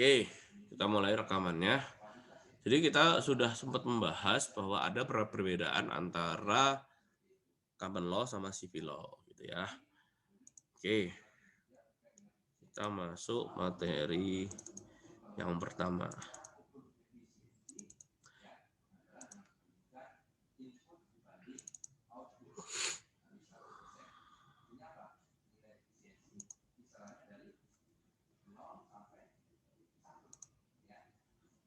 Oke, kita mulai rekamannya. Jadi kita sudah sempat membahas bahwa ada perbedaan antara common law sama civil law gitu ya. Oke, kita masuk materi yang pertama.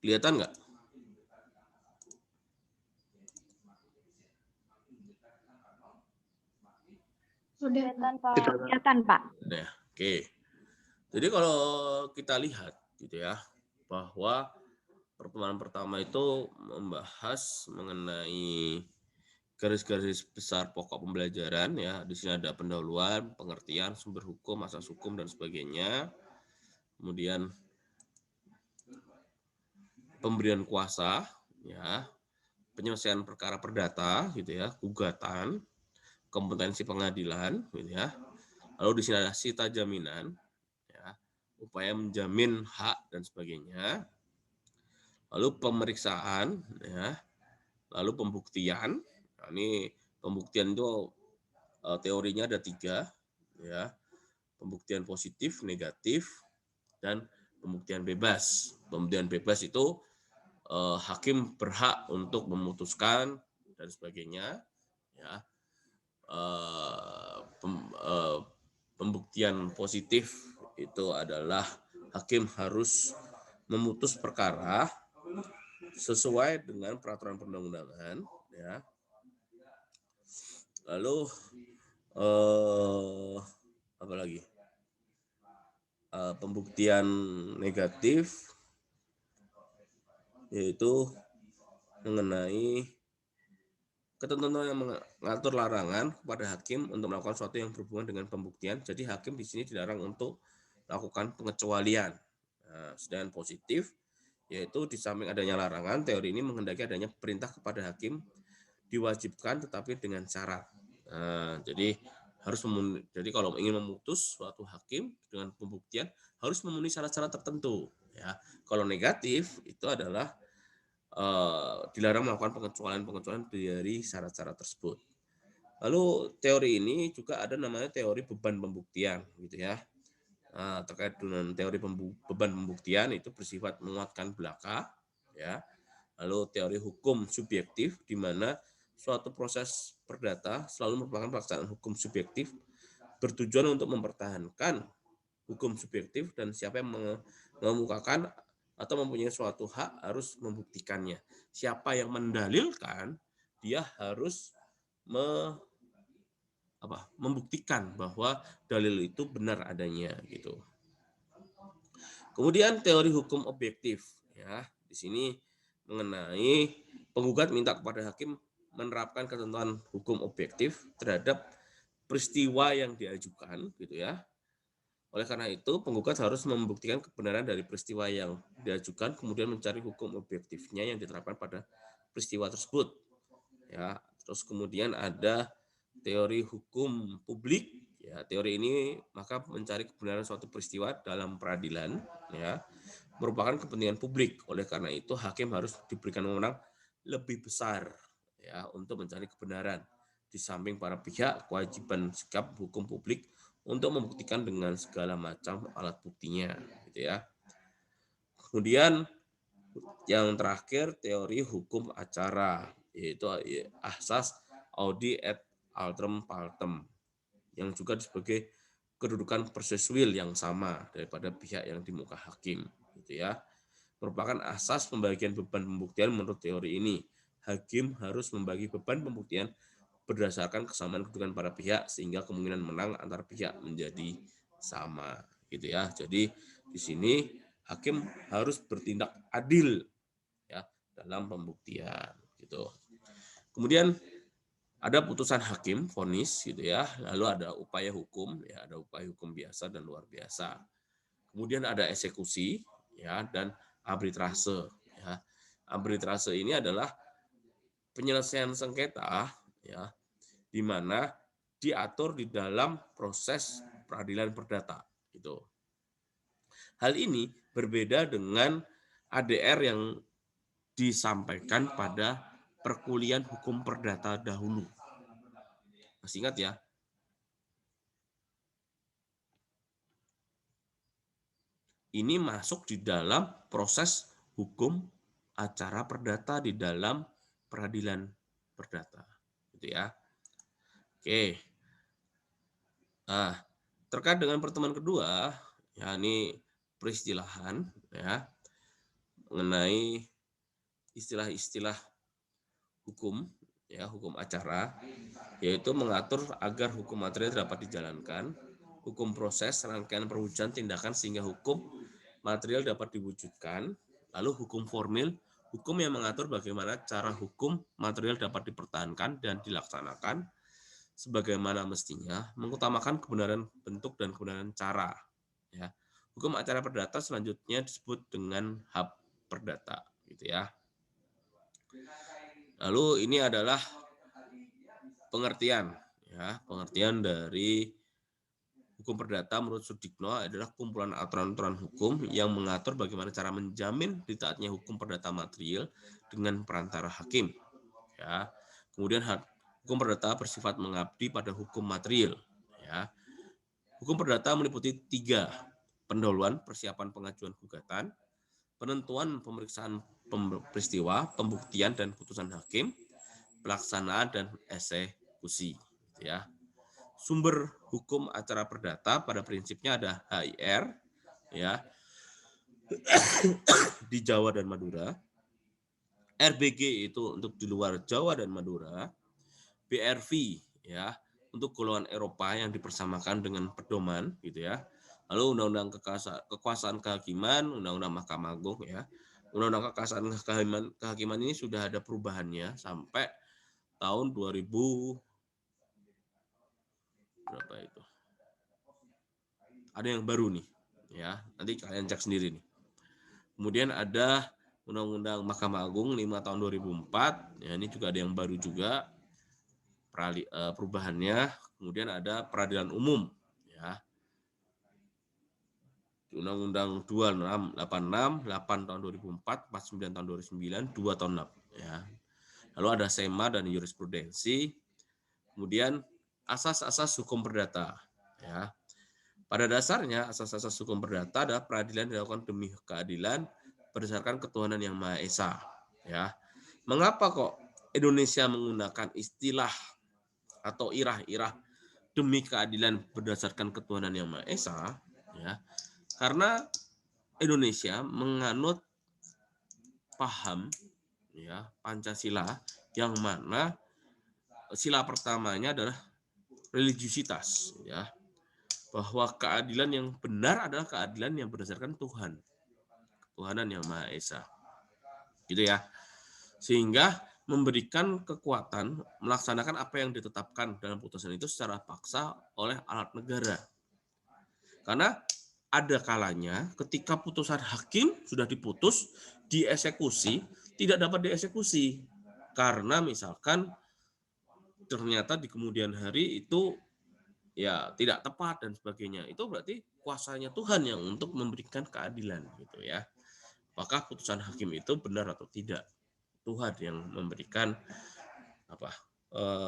Kelihatan nggak? Sudah kelihatan, Pak. Udah. Oke. Jadi kalau kita lihat gitu ya, bahwa pertemuan pertama itu membahas mengenai garis-garis besar pokok pembelajaran ya. Di sini ada pendahuluan, pengertian, sumber hukum, asas hukum dan sebagainya. Kemudian pemberian kuasa ya, penyelesaian perkara perdata gitu ya, gugatan, kompetensi pengadilan gitu ya. Lalu di sini ada sita jaminan ya, upaya menjamin hak dan sebagainya. Lalu pemeriksaan ya, lalu pembuktian. Nah, ini pembuktian itu teorinya ada 3 ya. Pembuktian positif, negatif, dan pembuktian bebas. Pembuktian bebas itu hakim berhak untuk memutuskan dan sebagainya ya. Pembuktian positif itu adalah hakim harus memutus perkara sesuai dengan peraturan perundang-undangan ya. Lalu apa lagi? Pembuktian negatif yaitu mengenai ketentuan yang mengatur larangan kepada hakim untuk melakukan sesuatu yang berhubungan dengan pembuktian. Jadi hakim di sini dilarang untuk melakukan pengecualian. Nah, sedangkan positif yaitu di samping adanya larangan, teori ini menghendaki adanya perintah kepada hakim diwajibkan tetapi dengan syarat. Nah, jadi jadi kalau ingin memutus suatu hakim dengan pembuktian harus memenuhi syarat-syarat tertentu ya. Kalau negatif itu adalah dilarang melakukan pengecualian dari syarat-syarat tersebut. Lalu teori ini juga ada namanya teori beban pembuktian gitu ya. Nah, terkait dengan teori beban pembuktian itu bersifat menguatkan belaka ya. Lalu teori hukum subjektif di mana suatu proses perdata selalu merupakan pelaksanaan hukum subjektif bertujuan untuk mempertahankan hukum subjektif dan siapa yang mengemukakan atau mempunyai suatu hak harus membuktikannya. Siapa yang mendalilkan, dia harus membuktikan bahwa dalil itu benar adanya gitu. Kemudian teori hukum objektif ya. Di sini mengenai penggugat minta kepada hakim menerapkan ketentuan hukum objektif terhadap peristiwa yang diajukan gitu ya. Oleh karena itu, penggugat harus membuktikan kebenaran dari peristiwa yang diajukan, kemudian mencari hukum objektifnya yang diterapkan pada peristiwa tersebut. Ya, terus kemudian ada teori hukum publik. Ya, teori ini maka mencari kebenaran suatu peristiwa dalam peradilan, ya, merupakan kepentingan publik. Oleh karena itu, hakim harus diberikan wewenang lebih besar, ya, untuk mencari kebenaran. Di samping para pihak, kewajiban sikap hukum publik untuk membuktikan dengan segala macam alat buktinya, gitu ya. Kemudian yang terakhir teori hukum acara, yaitu asas audi et alteram partem, yang juga sebagai kedudukan persesuil yang sama daripada pihak yang di muka hakim, gitu ya. Merupakan asas pembagian beban pembuktian menurut teori ini. Hakim harus membagi beban pembuktian berdasarkan kesamaan kedudukan para pihak sehingga kemungkinan menang antar pihak menjadi sama, gitu ya. Jadi di sini hakim harus bertindak adil ya dalam pembuktian gitu. Kemudian ada putusan hakim vonis gitu ya, lalu ada upaya hukum ya, ada upaya hukum biasa dan luar biasa. Kemudian ada eksekusi ya dan arbitrase ya. Arbitrase ini adalah penyelesaian sengketa ya, di mana diatur di dalam proses peradilan perdata gitu. Hal ini berbeda dengan ADR yang disampaikan pada perkuliahan hukum perdata dahulu. Masih ingat ya? Ini masuk di dalam proses hukum acara perdata di dalam peradilan perdata. Gitu ya. Oke. Nah, terkait dengan pertemuan kedua, ya ini peristilahan ya mengenai istilah-istilah hukum ya, hukum acara, yaitu mengatur agar hukum material dapat dijalankan, hukum proses, rangkaian perwujudan tindakan sehingga hukum material dapat diwujudkan, lalu hukum formil, hukum yang mengatur bagaimana cara hukum material dapat dipertahankan dan dilaksanakan sebagaimana mestinya, mengutamakan kebenaran bentuk dan kebenaran cara. Ya. Hukum acara perdata selanjutnya disebut dengan hak perdata, gitu ya. Lalu ini adalah pengertian, ya, pengertian dari hukum perdata menurut Sudikno adalah kumpulan aturan-aturan hukum yang mengatur bagaimana cara menjamin ditaatnya hukum perdata material dengan perantara hakim. Ya. Kemudian hukum perdata bersifat mengabdi pada hukum material. Ya. Hukum perdata meliputi 3: pendahuluan, persiapan pengajuan gugatan, penentuan pemeriksaan peristiwa, pembuktian dan putusan hakim, pelaksanaan dan eksekusi. Ya. Sumber hukum acara perdata pada prinsipnya ada HIR, ya, di Jawa dan Madura, RBG itu untuk di luar Jawa dan Madura, BRV ya untuk golongan Eropa yang dipersamakan dengan pedoman gitu ya. Lalu Undang-Undang Kekuasaan Kehakiman, Undang-Undang Mahkamah Agung ya. Undang-Undang Kekuasaan Kehakiman ini sudah ada perubahannya sampai tahun 2000 berapa itu? Ada yang baru nih ya. Nanti kalian cek sendiri nih. Kemudian ada Undang-Undang Mahkamah Agung 5 tahun 2004. Ya, ini juga ada yang baru juga perubahannya. Kemudian ada peradilan umum ya. Undang-Undang 2686, 8 tahun 2004, 49 tahun 2009, 2 tahun 6 ya. Lalu ada SEMA dan jurisprudensi. Kemudian asas-asas hukum perdata ya. Pada dasarnya asas-asas hukum perdata adalah peradilan dilakukan demi keadilan berdasarkan ketuhanan yang Maha Esa ya. Mengapa kok Indonesia menggunakan istilah atau irah-irah demi keadilan berdasarkan ketuhanan yang Maha Esa ya? Karena Indonesia menganut paham ya Pancasila yang mana sila pertamanya adalah religiusitas ya, bahwa keadilan yang benar adalah keadilan yang berdasarkan Tuhan, ketuhanan yang Maha Esa gitu ya, sehingga memberikan kekuatan melaksanakan apa yang ditetapkan dalam putusan itu secara paksa oleh alat negara. Karena ada kalanya ketika putusan hakim sudah diputus, dieksekusi, tidak dapat dieksekusi. Karena misalkan ternyata di kemudian hari itu ya tidak tepat dan sebagainya. Itu berarti kuasanya Tuhan yang untuk memberikan keadilan gitu ya. Apakah putusan hakim itu benar atau tidak? Tuhan yang memberikan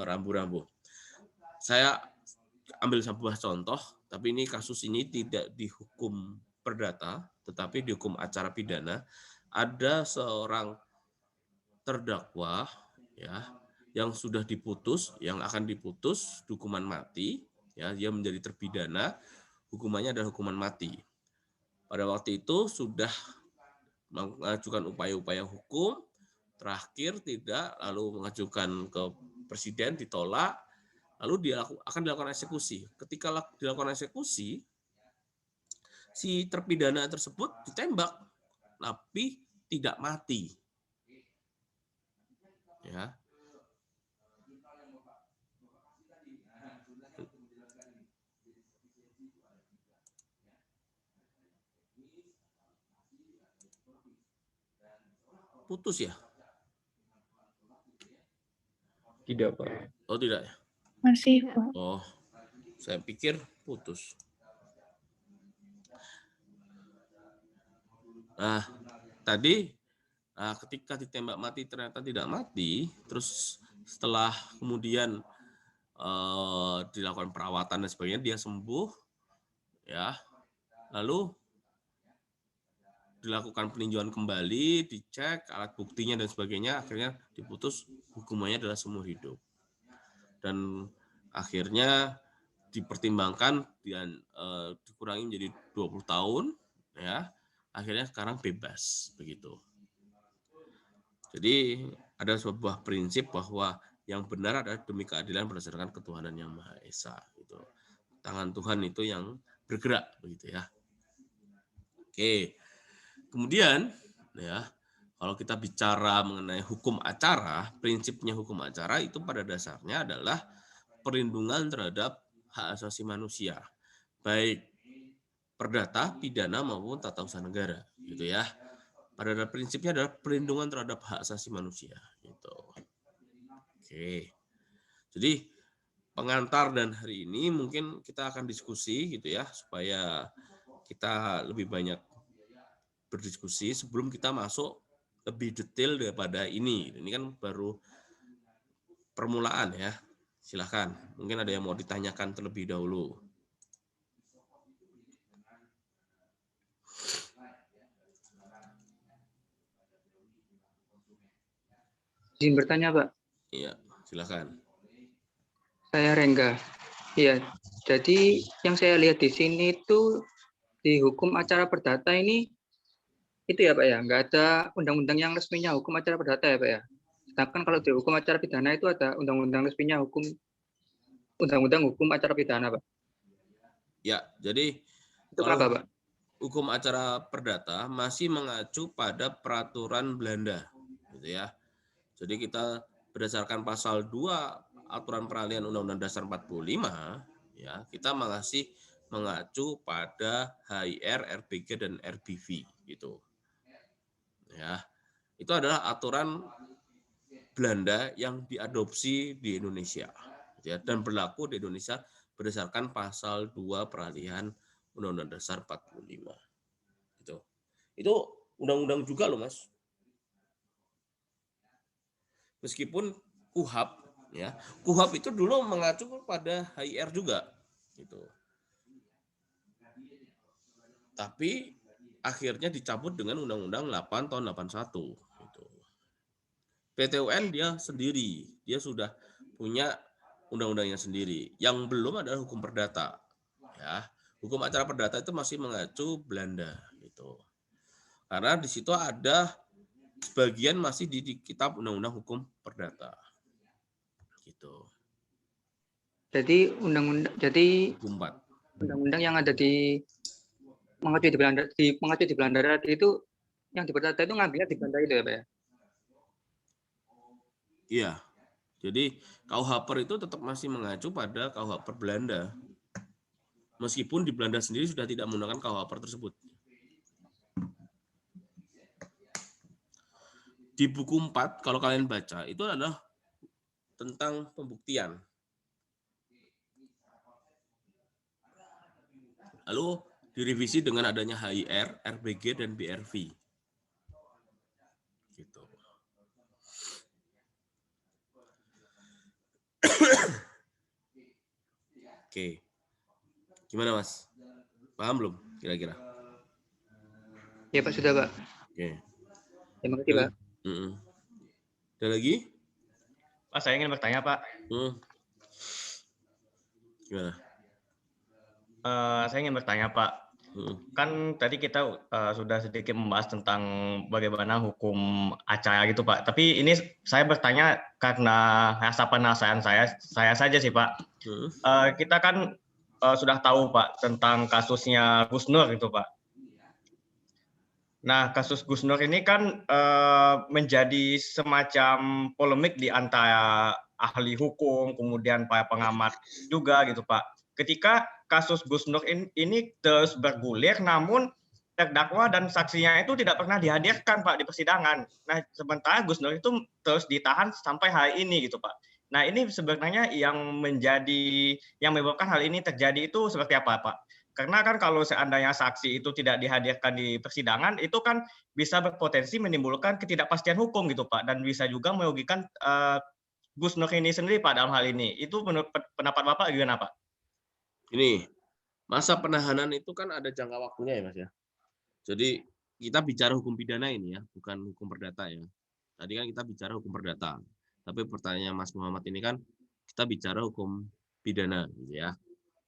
rambu-rambu. Saya ambil sebuah contoh, tapi ini kasus ini tidak dihukum perdata, tetapi dihukum acara pidana. Ada seorang terdakwa ya yang sudah diputus, yang akan diputus hukuman mati, ya dia menjadi terpidana, hukumannya adalah hukuman mati. Pada waktu itu sudah mengajukan upaya-upaya hukum, terakhir tidak, lalu mengajukan ke presiden ditolak, lalu akan dilakukan eksekusi. Ketika dilakukan eksekusi, si terpidana tersebut ditembak, tapi tidak mati. Ya. Putus ya? Tidak, Pak. Oh, tidak ya? Masih, Pak. Oh, saya pikir putus. Nah, tadi ketika ditembak mati ternyata tidak mati, terus setelah kemudian dilakukan perawatan dan sebagainya, dia sembuh, ya. Lalu dilakukan peninjauan kembali, dicek alat buktinya dan sebagainya, akhirnya diputus hukumannya adalah seumur hidup. Dan akhirnya dipertimbangkan dan dikurangi menjadi 20 tahun, ya. Akhirnya sekarang bebas begitu. Jadi ada sebuah prinsip bahwa yang benar adalah demi keadilan berdasarkan ketuhanan yang Maha Esa. Gitu. Tangan Tuhan itu yang bergerak begitu ya. Oke. Kemudian ya, kalau kita bicara mengenai hukum acara, prinsipnya hukum acara itu pada dasarnya adalah perlindungan terhadap hak asasi manusia, baik perdata, pidana maupun tata usaha negara, gitu ya. Pada prinsipnya adalah perlindungan terhadap hak asasi manusia, gitu. Oke. Jadi pengantar dan hari ini mungkin kita akan diskusi gitu ya, supaya kita lebih banyak berdiskusi sebelum kita masuk lebih detail daripada ini. Ini kan baru permulaan ya. Silahkan, mungkin ada yang mau ditanyakan terlebih dahulu. Izin bertanya, Pak. Iya, silakan. Saya Rengga. Iya, jadi yang saya lihat di sini itu di hukum acara perdata ini itu ya Pak ya, nggak ada undang-undang yang resminya hukum acara perdata ya Pak ya. Sedangkan kalau di hukum acara pidana itu ada undang-undang resminya undang-undang hukum acara pidana Pak. Ya, jadi Itu kenapa Pak? Hukum acara perdata masih mengacu pada peraturan Belanda, gitu ya. Jadi kita berdasarkan pasal 2 aturan peralihan Undang-Undang Dasar 45, ya, kita masih mengacu pada HIR, RBG dan RBV gitu. Ya. Itu adalah aturan Belanda yang diadopsi di Indonesia, ya, dan berlaku di Indonesia berdasarkan pasal 2 peralihan Undang-Undang Dasar 45. Gitu. Itu undang-undang juga loh, Mas. Meskipun KUHAP ya, KUHAP itu dulu mengacu pada HIR juga gitu. Tapi akhirnya dicabut dengan Undang-Undang 8 tahun 81 gitu. PT UN dia sendiri, dia sudah punya undang-undangnya sendiri. Yang belum adalah hukum perdata. Ya, hukum acara perdata itu masih mengacu Belanda gitu. Karena di situ ada sebagian masih di kitab undang-undang hukum perdata. Gitu. Jadi undang-undang yang ada di mengacu di Belanda itu yang di perdata itu ngambilnya di Belanda itu ya Pak ya. Iya. Jadi KUHP itu tetap masih mengacu pada KUHP Belanda. Meskipun di Belanda sendiri sudah tidak menggunakan KUHP tersebut. Di buku 4, kalau kalian baca, itu adalah tentang pembuktian. Lalu direvisi dengan adanya HIR, RBG, dan BRV. Gitu. Oke. Gimana, Mas? Paham belum kira-kira? Ya Pak, sudah Pak. Oke. Terima kasih Pak. Ada lagi? Pak, saya ingin bertanya, Pak. Gimana? Saya ingin bertanya, Pak. Kan tadi kita sudah sedikit membahas tentang bagaimana hukum acara gitu, Pak. Tapi ini saya bertanya karena rasa penasaran saya saja sih, Pak. Kita kan sudah tahu, Pak, tentang kasusnya Gus Nur gitu, Pak. Nah, kasus Gus Nur ini kan menjadi semacam polemik di antara ahli hukum, kemudian para pengamat juga gitu, Pak. Ketika kasus Gus Nur ini terus bergulir, namun terdakwa dan saksinya itu tidak pernah dihadirkan, Pak, di persidangan. Nah, sementara Gus Nur itu terus ditahan sampai hari ini gitu, Pak. Nah, ini sebenarnya yang menyebabkan hal ini terjadi itu seperti apa, Pak? Karena kan kalau seandainya saksi itu tidak dihadirkan di persidangan, itu kan bisa berpotensi menimbulkan ketidakpastian hukum gitu Pak, dan bisa juga merugikan Gus Nur ini sendiri Pak dalam hal ini. Itu menurut pendapat Bapak gimana Pak? Ini masa penahanan itu kan ada jangka waktunya ya Mas ya. Jadi kita bicara hukum pidana ini ya, bukan hukum perdata ya. Tadi kan kita bicara hukum perdata. Tapi pertanyaan Mas Muhammad ini kan kita bicara hukum pidana gitu ya.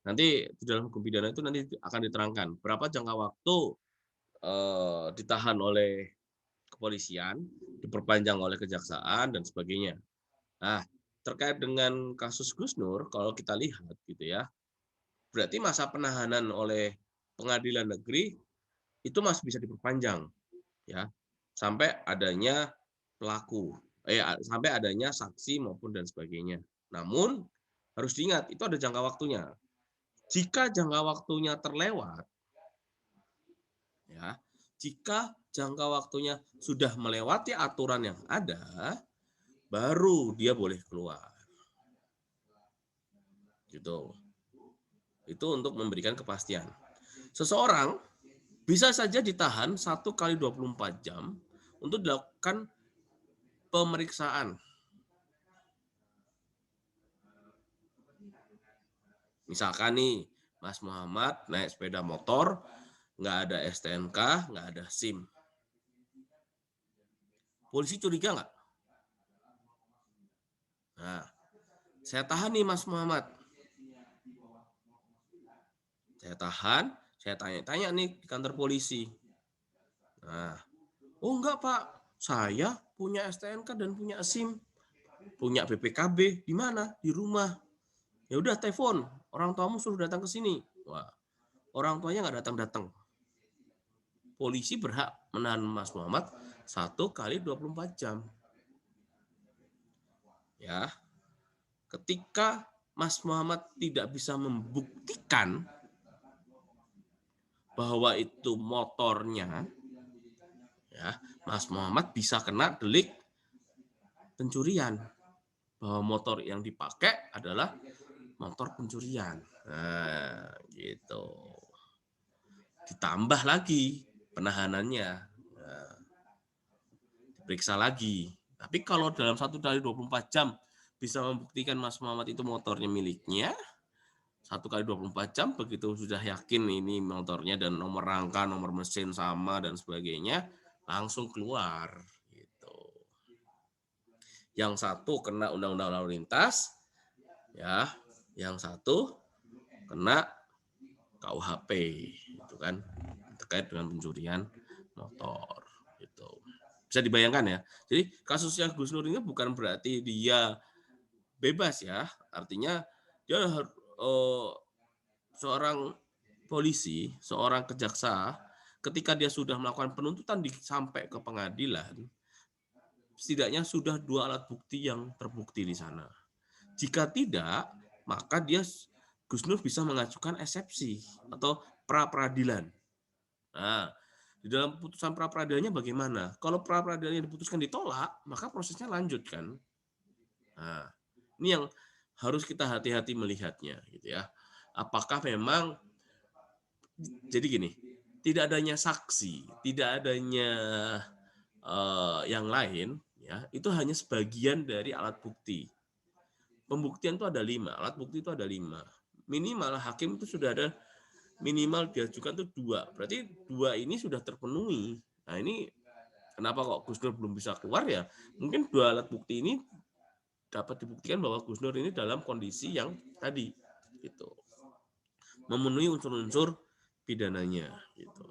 Nanti di dalam hukum pidana itu nanti akan diterangkan berapa jangka waktu ditahan oleh kepolisian, diperpanjang oleh kejaksaan dan sebagainya. Nah, terkait dengan kasus Gus Nur, kalau kita lihat gitu ya, berarti masa penahanan oleh pengadilan negeri itu masih bisa diperpanjang ya sampai adanya pelaku, sampai adanya saksi maupun dan sebagainya. Namun harus diingat itu ada jangka waktunya. Jika jangka waktunya terlewat, ya, jika jangka waktunya sudah melewati aturan yang ada, baru dia boleh keluar. Gitu. Itu untuk memberikan kepastian. Seseorang bisa saja ditahan 1 kali 24 jam untuk dilakukan pemeriksaan. Misalkan nih, Mas Muhammad naik sepeda motor, nggak ada STNK, nggak ada SIM. Polisi curiga nggak? Nah, saya tahan nih Mas Muhammad. Saya tahan, saya tanya-tanya nih di kantor polisi. Nah, oh enggak Pak, saya punya STNK dan punya SIM, punya BPKB di mana? Di rumah. Ya udah telepon, orang tuamu suruh datang ke sini. Wah, orang tuanya nggak datang-datang. Polisi berhak menahan Mas Muhammad 1 kali 24 jam. Ya, ketika Mas Muhammad tidak bisa membuktikan bahwa itu motornya, ya, Mas Muhammad bisa kena delik pencurian. Bahwa motor yang dipakai adalah motor pencurian. Nah, gitu. Ditambah lagi penahanannya. Nah, diperiksa lagi. Tapi kalau dalam 1 kali 24 jam bisa membuktikan Mas Muhammad itu motornya miliknya, 1 kali 24 jam begitu sudah yakin ini motornya dan nomor rangka, nomor mesin sama dan sebagainya, langsung keluar gitu. Yang satu kena undang-undang lalu lintas, ya, yang satu kena KUHP itu kan terkait dengan pencurian motor gitu. Bisa dibayangkan ya. Jadi kasusnya Gus Nur ini bukan berarti dia bebas ya. Artinya dia seorang polisi, seorang kejaksa ketika dia sudah melakukan penuntutan sampai ke pengadilan, setidaknya sudah 2 alat bukti yang terbukti di sana. Jika tidak, maka Gus Nur bisa mengajukan eksepsi atau pra peradilan. Nah, di dalam putusan pra peradilannya bagaimana? Kalau pra peradilannya diputuskan ditolak, maka prosesnya lanjut kan. Nah, ini yang harus kita hati-hati melihatnya, gitu ya. Apakah memang jadi gini, tidak adanya saksi, tidak adanya yang lain, ya itu hanya sebagian dari alat bukti. Pembuktian itu ada 5, alat bukti itu ada 5. Minimal hakim itu sudah ada minimal diajukan itu 2. Berarti 2 ini sudah terpenuhi. Nah ini kenapa kok Gus Nur belum bisa keluar ya? Mungkin 2 alat bukti ini dapat dibuktikan bahwa Gus Nur ini dalam kondisi yang tadi gitu. Memenuhi unsur-unsur pidananya gitu.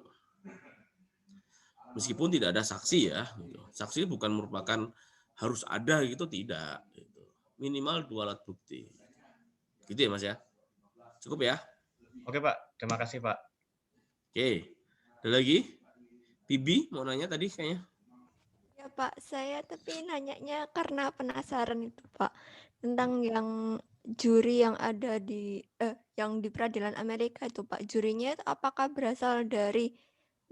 Meskipun tidak ada saksi ya, gitu. Saksi bukan merupakan harus ada gitu, tidak. Gitu. Minimal 2 alat bukti. Gitu ya Mas ya? Cukup ya? Oke Pak, terima kasih Pak. Oke, ada lagi? Bibi mau nanya tadi kayaknya. Ya Pak, saya tapi nanyanya karena penasaran itu Pak, tentang yang juri yang ada yang di peradilan Amerika itu Pak. Jurinya itu apakah berasal dari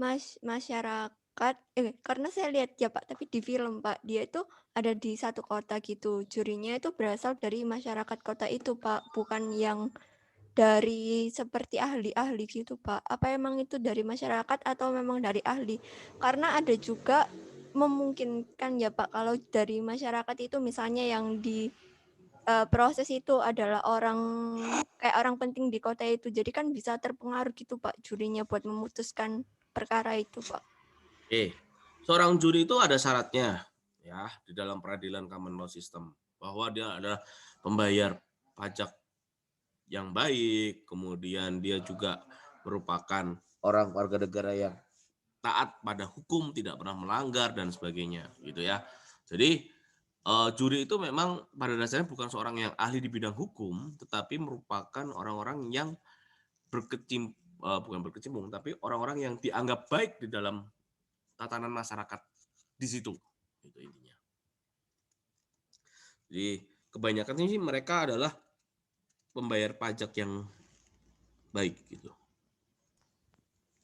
masyarakat? Karena saya lihat ya Pak, tapi di film Pak, dia itu ada di satu kota gitu. Jurinya itu berasal dari masyarakat kota itu Pak, bukan yang dari seperti ahli-ahli gitu Pak? Apa emang itu dari masyarakat atau memang dari ahli? Karena ada juga memungkinkan ya Pak, kalau dari masyarakat itu misalnya yang di proses itu adalah orang kayak orang penting di kota itu, jadi kan bisa terpengaruh gitu Pak jurinya buat memutuskan perkara itu Pak. Seorang juri itu ada syaratnya ya di dalam peradilan common law system, bahwa dia adalah pembayar pajak yang baik, kemudian dia juga merupakan orang warga negara yang taat pada hukum, tidak pernah melanggar dan sebagainya gitu ya. Jadi juri itu memang pada dasarnya bukan seorang yang ahli di bidang hukum, tetapi merupakan orang-orang yang bukan berkecimpung, tapi orang-orang yang dianggap baik di dalam tatanan masyarakat di situ. Itu intinya. Jadi kebanyakan sih mereka adalah pembayar pajak yang baik gitu.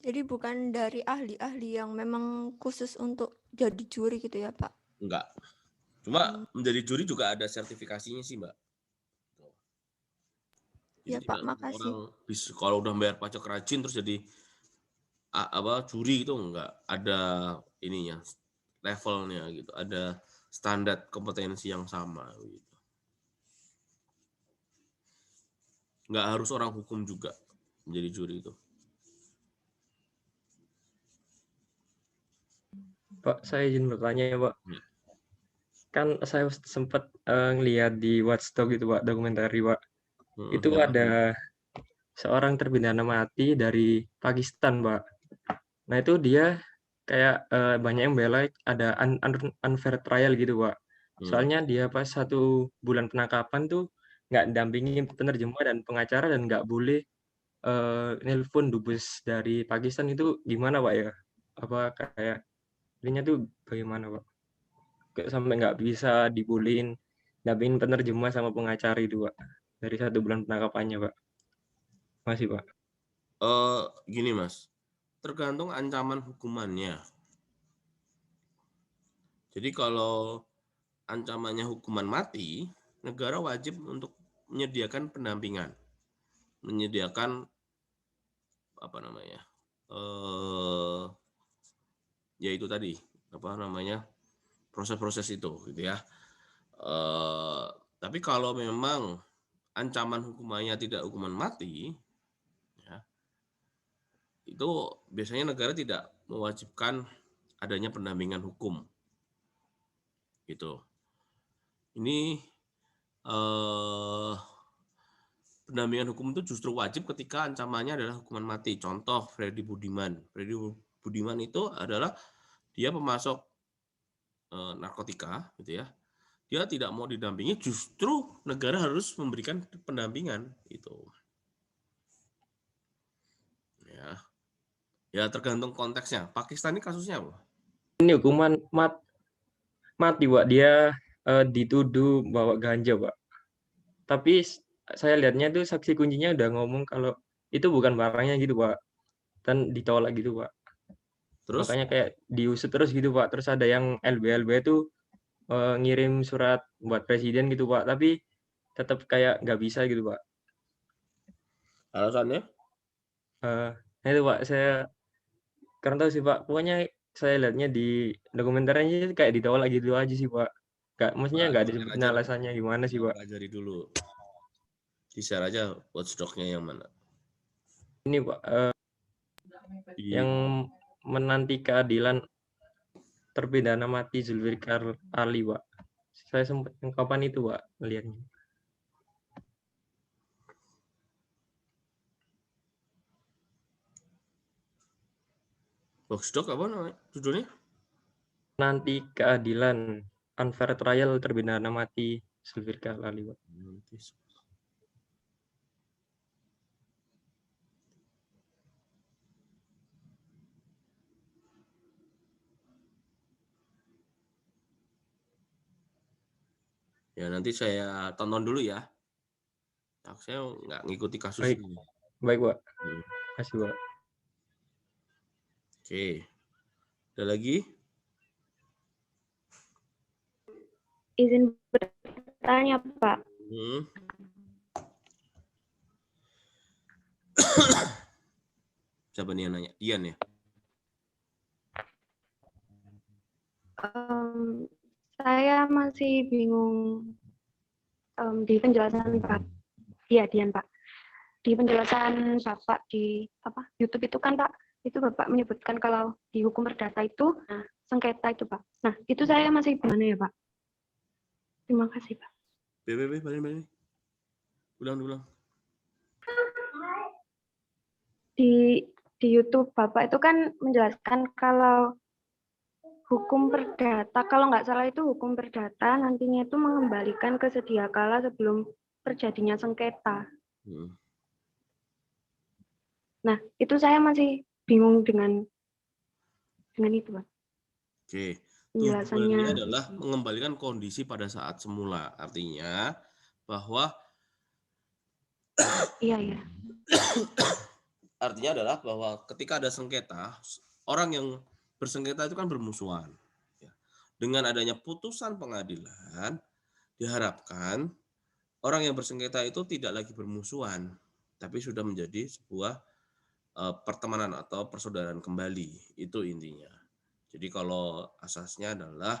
Jadi bukan dari ahli-ahli yang memang khusus untuk jadi juri gitu ya Pak? Enggak. Cuma menjadi juri juga ada sertifikasinya sih, Mbak. Ya Jadi Pak, tidak semua makasih. orang bisa kalau udah bayar pajak rajin terus jadi juri itu enggak, ada ininya, levelnya gitu, ada standar kompetensi yang sama gitu. Enggak harus orang hukum juga menjadi juri itu. Pak, saya izin bertanya ya, Pak. Ya. Kan saya sempat ngelihat di Watchdog itu, Pak, dokumenter, Pak. Itu Ya. ada seorang terpidana mati dari Pakistan, Pak. Nah, itu dia kayak banyak yang bela ada unfair trial gitu, Pak. Soalnya dia pas 1 bulan penangkapan tuh nggak dampingi penerjemah dan pengacara dan nggak boleh nelpon dubes dari Pakistan. Itu gimana, Pak ya? Apa kayak ininya tuh bagaimana, Pak? Kayak sampai nggak bisa dibolehin dampingin penerjemah sama pengacara itu, Pak. Dari 1 bulan penangkapannya, Pak. Masih, Pak. Gini Mas, tergantung ancaman hukumannya. Jadi kalau ancamannya hukuman mati, negara wajib untuk menyediakan pendampingan, menyediakan apa namanya, ya itu tadi apa namanya, proses-proses itu gitu ya. Tapi kalau memang ancaman hukumannya tidak hukuman mati, ya, itu biasanya negara tidak mewajibkan adanya pendampingan hukum gitu. Ini pendampingan hukum itu justru wajib ketika ancamannya adalah hukuman mati. Contoh Freddy Budiman. Freddy Budiman itu adalah dia pemasok narkotika gitu ya. Dia tidak mau didampingi, justru negara harus memberikan pendampingan itu. Ya tergantung konteksnya. Pakistan ini kasusnya apa? Ini hukuman mati, Pak. Dia dituduh bawa ganja, Pak. Tapi saya lihatnya itu saksi kuncinya udah ngomong kalau itu bukan barangnya gitu, Pak. Dan ditolak gitu, Pak. Terus Makanya kayak diusut terus gitu, Pak. Terus ada yang LBLB itu ngirim surat buat presiden gitu, Pak. Tapi tetap kayak nggak bisa gitu, Pak. alasannya? Nah itu, Pak. Saya kurang tahu sih, Pak. Pokoknya saya lihatnya di dokumenternya kayak ditolak gitu aja sih, Pak. Maksudnya nggak disebutin alasannya gimana sih, Pak. Pelajari dulu. Di-share aja watchdog-nya yang mana. Ini, Pak, yang menanti keadilan terpidana mati Zulfikar Ali, Pak. Saya sempat kapan itu, Pak, melihatnya. Watchdog apa namanya judulnya? Nanti keadilan unfair trial terpidana mati Zulfikar Ali, Pak. Ya nanti saya tonton dulu ya. Saya nggak ngikuti kasus Baik. ini. Baik, Pak. Kasih, Pak. Oke. Ada lagi? Izin bertanya, Pak. Siapa nih yang nanya? Dian ya? Saya masih bingung di penjelasan Pak. Iya, Dian Pak. Di penjelasan Bapak di YouTube itu kan Pak, itu Bapak menyebutkan kalau di hukum perdata itu sengketa itu Pak. Nah, itu saya masih gimana ya Pak? Terima kasih Pak. Balik. Ulang. Di YouTube Bapak itu kan menjelaskan kalau hukum perdata, kalau nggak salah itu hukum perdata nantinya itu mengembalikan ke sedia kala sebelum terjadinya sengketa. Nah, itu saya masih bingung dengan itu, Pak. Oke. Penjelasannya. Tujuannya adalah mengembalikan kondisi pada saat semula. Artinya bahwa Iya. Artinya adalah bahwa ketika ada sengketa, orang yang bersengketa itu kan bermusuhan. Dengan adanya putusan pengadilan, diharapkan orang yang bersengketa itu tidak lagi bermusuhan, tapi sudah menjadi sebuah pertemanan atau persaudaraan kembali. Itu intinya. Jadi kalau asasnya adalah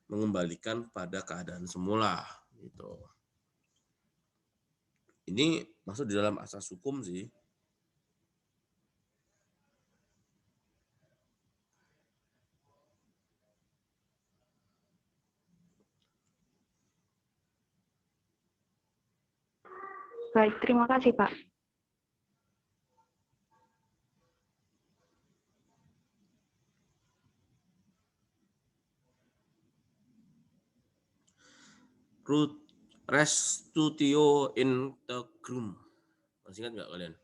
mengembalikan pada keadaan semula. Gitu. Ini masuk di dalam asas hukum sih. Baik, terima kasih, Pak. Restutio integrum. Masih ingat nggak kalian?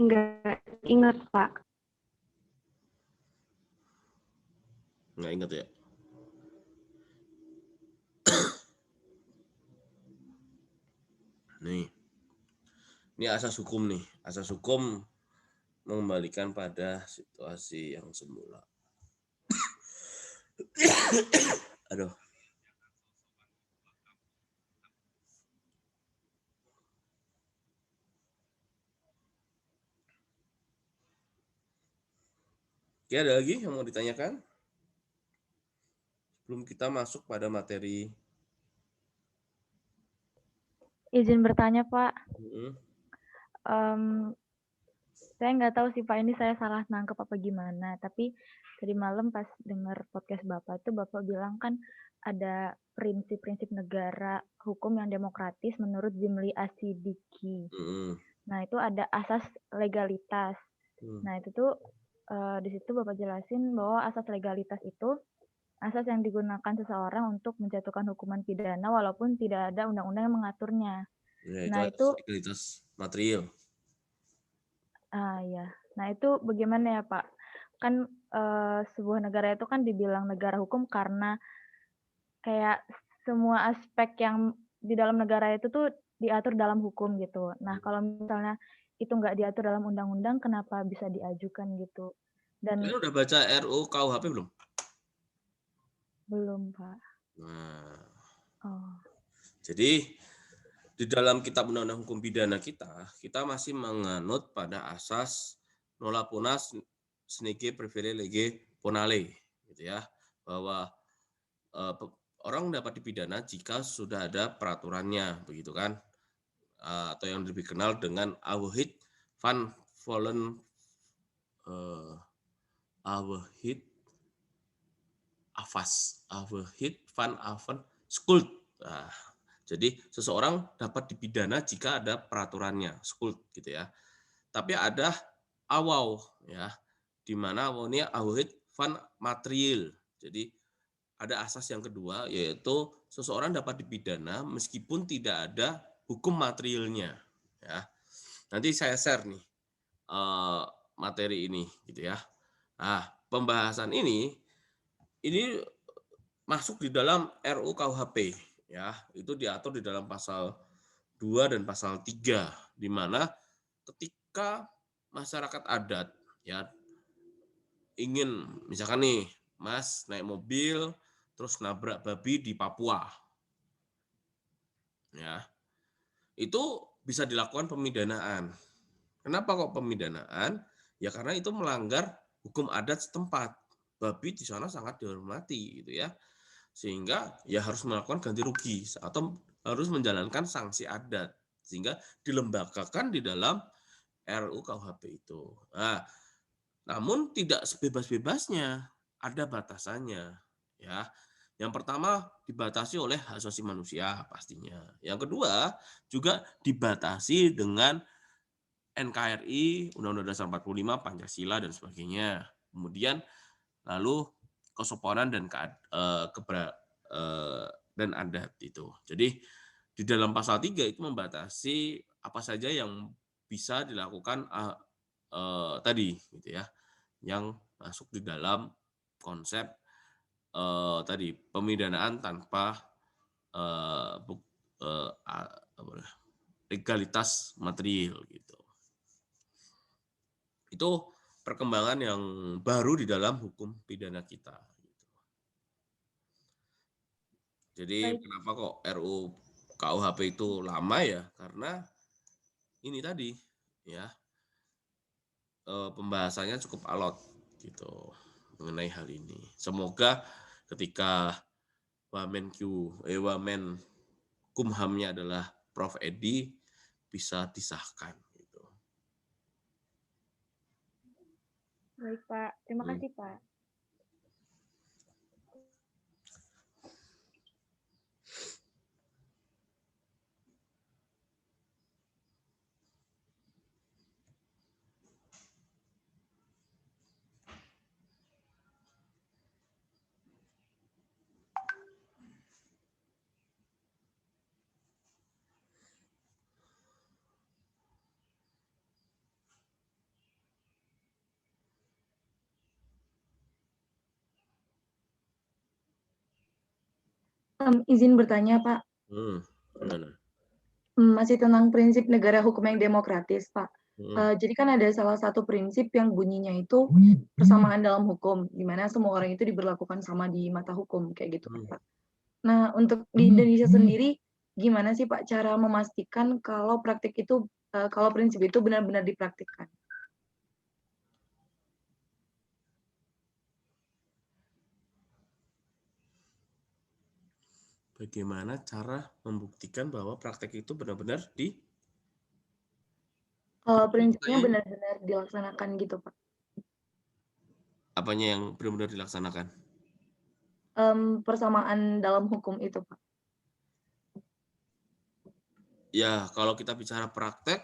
Nggak ingat, Pak. Nggak ingat ya? Nih. Ini asas hukum nih. Asas hukum mengembalikan pada situasi yang semula. Aduh. Oke, ada lagi yang mau ditanyakan? Sebelum kita masuk pada materi. Izin bertanya, Pak. Mm-hmm. Saya nggak tahu sih, Pak, ini saya salah nangkep apa gimana. Tapi tadi malam pas dengar podcast Bapak itu, Bapak bilang kan ada prinsip-prinsip negara hukum yang demokratis menurut Jimli Asidiki. Nah, itu ada asas legalitas. Nah, itu tuh di situ Bapak jelasin bahwa asas legalitas itu asas yang digunakan seseorang untuk menjatuhkan hukuman pidana walaupun tidak ada undang-undang yang mengaturnya. Ya, nah, itu legalitas material. Ya. Nah, itu bagaimana ya, Pak? Kan sebuah negara itu kan dibilang negara hukum karena kayak semua aspek yang di dalam negara itu tuh diatur dalam hukum gitu. Nah, kalau misalnya itu nggak diatur dalam undang-undang, kenapa bisa diajukan gitu? Dan kalian udah baca RUU KUHP belum? Belum, Pak. Nah, jadi di dalam kitab undang-undang hukum pidana kita masih menganut pada asas nola puna sine prevere lege ponale, gitu ya, bahwa orang dapat dipidana jika sudah ada peraturannya, begitu kan, atau yang lebih kenal dengan Auwehit van Vollen Auwehit van Aven Schuld. Nah, jadi seseorang dapat dipidana jika ada peraturannya, Schuld gitu ya. Tapi ada awau ya, di mana awalnya Auwehit van Material. Jadi ada asas yang kedua, yaitu seseorang dapat dipidana meskipun tidak ada hukum materialnya. Ya, nanti saya share nih materi ini, gitu ya. Nah, pembahasan ini masuk di dalam RUU KUHP, ya, itu diatur di dalam pasal 2 dan pasal 3, di mana ketika masyarakat adat, ya, ingin misalkan nih Mas naik mobil terus nabrak babi di Papua, ya itu bisa dilakukan pemidanaan. Kenapa kok pemidanaan? Ya karena itu melanggar hukum adat setempat. Babi di sana sangat dihormati gitu ya. Sehingga ya harus melakukan ganti rugi atau harus menjalankan sanksi adat sehingga dilembagakan di dalam RUU KUHP itu. Nah, namun tidak sebebas-bebasnya, ada batasannya ya. Yang pertama dibatasi oleh hak asasi manusia pastinya. Yang kedua juga dibatasi dengan NKRI, Undang-Undang Dasar 45, Pancasila dan sebagainya. Kemudian lalu kesopanan dan dan adat itu. Jadi di dalam pasal 3 itu membatasi apa saja yang bisa dilakukan tadi gitu ya, yang masuk di dalam konsep tadi pemidanaan tanpa legalitas material gitu. Itu perkembangan yang baru di dalam hukum pidana kita. Jadi kenapa kok RUU KUHP itu lama ya? Karena ini tadi ya pembahasannya cukup alot gitu mengenai hal ini. Semoga ketika Wamenkumhamnya adalah Prof. Edi bisa disahkan. Gitu. Baik Pak, terima kasih Pak. Izin bertanya, Pak. Gimana? Masih tentang prinsip negara hukum yang demokratis, Pak. Jadi kan ada salah satu prinsip yang bunyinya itu persamaan dalam hukum, di mana semua orang itu diberlakukan sama di mata hukum, kayak gitu, Pak. Nah, untuk di Indonesia sendiri, gimana sih, Pak, cara memastikan kalau praktik itu, kalau prinsip itu benar-benar dipraktikkan? Bagaimana cara membuktikan bahwa praktek itu benar-benar prinsipnya benar-benar dilaksanakan gitu, Pak. Apanya yang benar-benar dilaksanakan? Persamaan dalam hukum itu, Pak. Ya, kalau kita bicara praktek,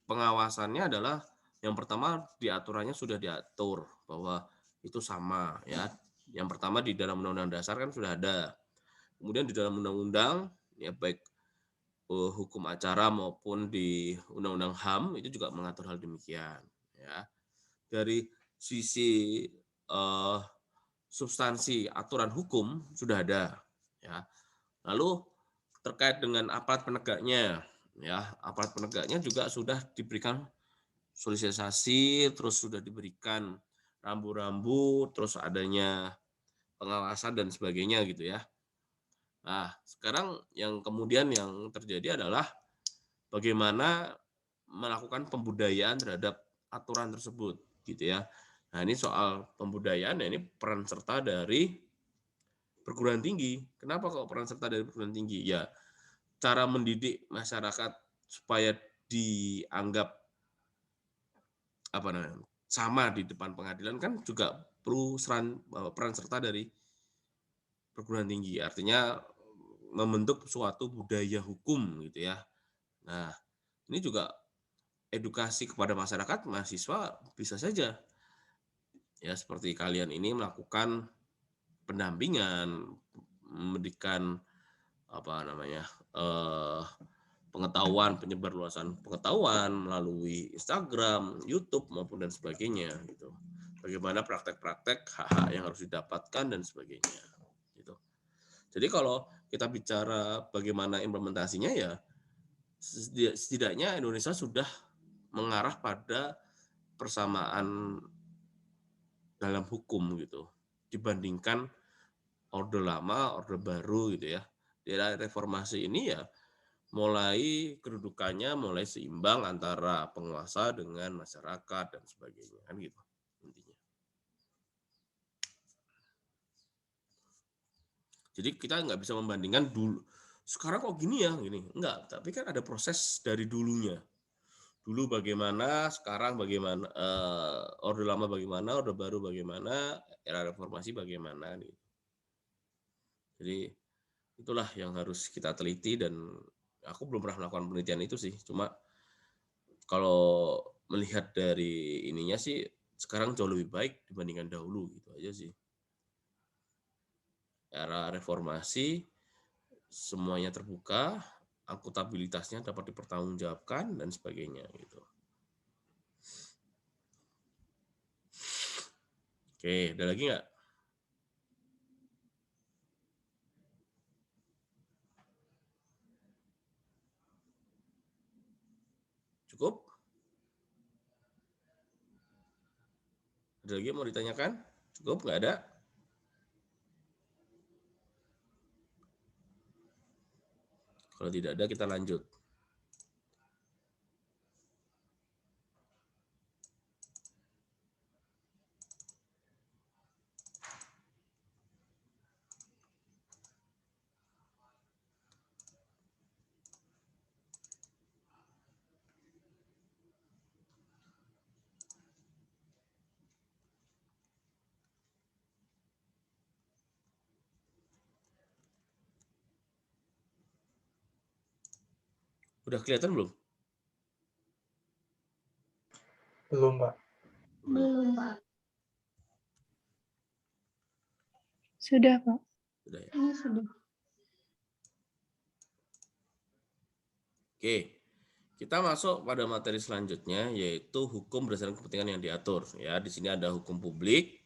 pengawasannya adalah yang pertama di aturannya sudah diatur bahwa itu sama ya. Yang pertama di dalam Undang-Undang Dasar kan sudah ada. Kemudian di dalam undang-undang ya baik hukum acara maupun di Undang-Undang HAM itu juga mengatur hal demikian ya. Dari sisi substansi aturan hukum sudah ada ya. Lalu terkait dengan aparat penegaknya ya, aparat penegaknya juga sudah diberikan sosialisasi, terus sudah diberikan rambu-rambu, terus adanya pengawasan dan sebagainya gitu ya. Nah, sekarang yang kemudian yang terjadi adalah bagaimana melakukan pembudayaan terhadap aturan tersebut gitu ya. Nah, ini soal pembudayaan, ini peran serta dari perguruan tinggi. Kenapa kok peran serta dari perguruan tinggi? Ya, cara mendidik masyarakat supaya dianggap sama di depan pengadilan kan juga perlu peran serta dari perguruan tinggi. Artinya membentuk suatu budaya hukum gitu ya. Nah, ini juga edukasi kepada masyarakat, mahasiswa bisa saja ya seperti kalian ini melakukan pendampingan, memberikan pengetahuan, penyebarluasan pengetahuan melalui Instagram, YouTube maupun dan sebagainya gitu. Bagaimana praktek-praktek hak-hak yang harus didapatkan dan sebagainya gitu. Jadi kalau kita bicara bagaimana implementasinya ya setidaknya Indonesia sudah mengarah pada persamaan dalam hukum gitu dibandingkan orde lama, orde baru gitu ya. Di era reformasi ini ya mulai kedudukannya mulai seimbang antara penguasa dengan masyarakat dan sebagainya kan gitu intinya. Jadi kita nggak bisa membandingkan dulu sekarang kok gini ya gini enggak, tapi kan ada proses dari dulunya. Dulu bagaimana, sekarang bagaimana, orde lama bagaimana, orde baru bagaimana, era reformasi bagaimana gitu. Jadi itulah yang harus kita teliti dan aku belum pernah melakukan penelitian itu sih. Cuma kalau melihat dari ininya sih sekarang jauh lebih baik dibandingkan dahulu gitu aja sih. Era reformasi semuanya terbuka, akuntabilitasnya dapat dipertanggungjawabkan dan sebagainya gitu. Oke, ada lagi nggak? Cukup? Ada lagi yang mau ditanyakan? Cukup? Nggak ada? Kalau tidak ada, kita lanjut. Udah kelihatan belum? Belum, Pak. Belum, Pak. Sudah, Pak. Sudah ya? Ini sudah. Oke, kita masuk pada materi selanjutnya yaitu hukum berdasarkan kepentingan yang diatur. Ya, di sini ada hukum publik,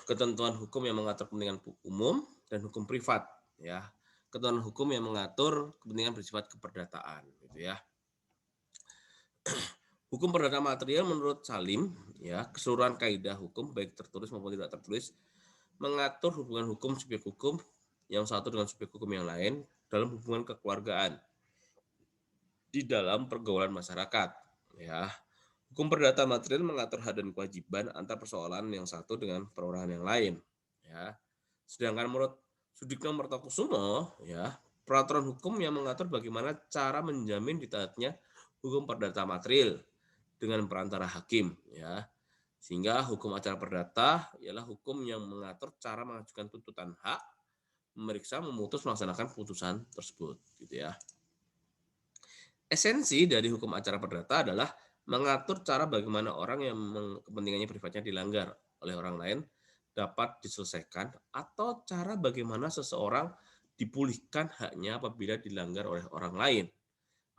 ketentuan hukum yang mengatur kepentingan umum dan hukum privat. Ya, ketentuan hukum yang mengatur kepentingan bersifat keperdataan. Gitu ya. Hukum perdata material menurut Salim, ya keseluruhan kaidah hukum baik tertulis maupun tidak tertulis mengatur hubungan hukum subjek hukum yang satu dengan subjek hukum yang lain dalam hubungan kekeluargaan di dalam pergaulan masyarakat. Ya, hukum perdata material mengatur hak dan kewajiban antar persoalan yang satu dengan perorangan yang lain. Ya, sedangkan menurut Sudikno Mertokusumo, ya peraturan hukum yang mengatur bagaimana cara menjamin ditaatnya hukum perdata material dengan perantara hakim, ya. Sehingga hukum acara perdata ialah hukum yang mengatur cara mengajukan tuntutan hak, memeriksa, memutus, melaksanakan putusan tersebut, gitu ya. Esensi dari hukum acara perdata adalah mengatur cara bagaimana orang yang kepentingannya privatnya dilanggar oleh orang lain dapat diselesaikan atau cara bagaimana seseorang dipulihkan haknya apabila dilanggar oleh orang lain,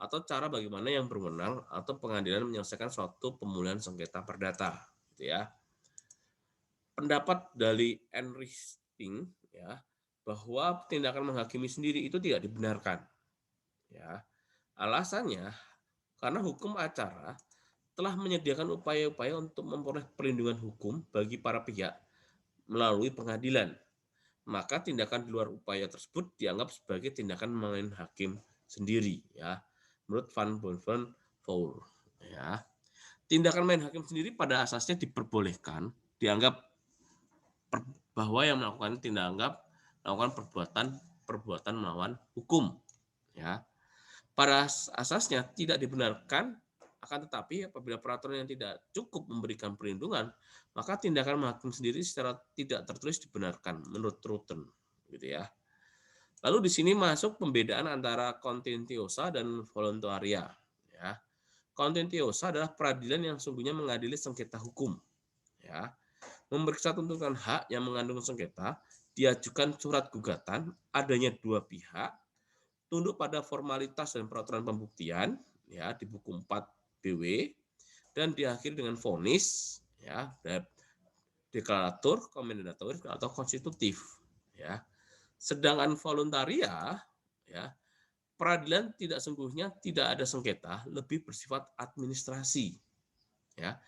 atau cara bagaimana yang berwenang atau pengadilan menyelesaikan suatu pemulihan sengketa perdata, gitu ya. Pendapat dari Enristing, ya, bahwa tindakan menghakimi sendiri itu tidak dibenarkan, ya. Alasannya karena hukum acara telah menyediakan upaya-upaya untuk memperoleh perlindungan hukum bagi para pihak melalui pengadilan. Maka tindakan di luar upaya tersebut dianggap sebagai tindakan main hakim sendiri, ya. Menurut Van Bonnefoy, ya, tindakan main hakim sendiri pada asasnya diperbolehkan, dianggap bahwa yang melakukan dianggap melakukan perbuatan melawan hukum, ya. Pada asasnya tidak dibenarkan, akan tetapi apabila peraturan yang tidak cukup memberikan perlindungan, maka tindakan menghakim sendiri secara tidak tertulis dibenarkan menurut Rutten, gitu ya. Lalu di sini masuk pembedaan antara contentiosa dan voluntaria. Ya. Contentiosa adalah peradilan yang sungguhnya mengadili sengketa hukum. Ya. Memeriksa tuntutan hak yang mengandung sengketa, diajukan surat gugatan, adanya dua pihak, tunduk pada formalitas dan peraturan pembuktian, ya di buku 4 BW, dan diakhiri dengan vonis, ya, deklarator, komendatoris atau konstitutif, ya. Sedangkan voluntaria, ya, peradilan tidak sungguhnya tidak ada sengketa, lebih bersifat administrasi, ya.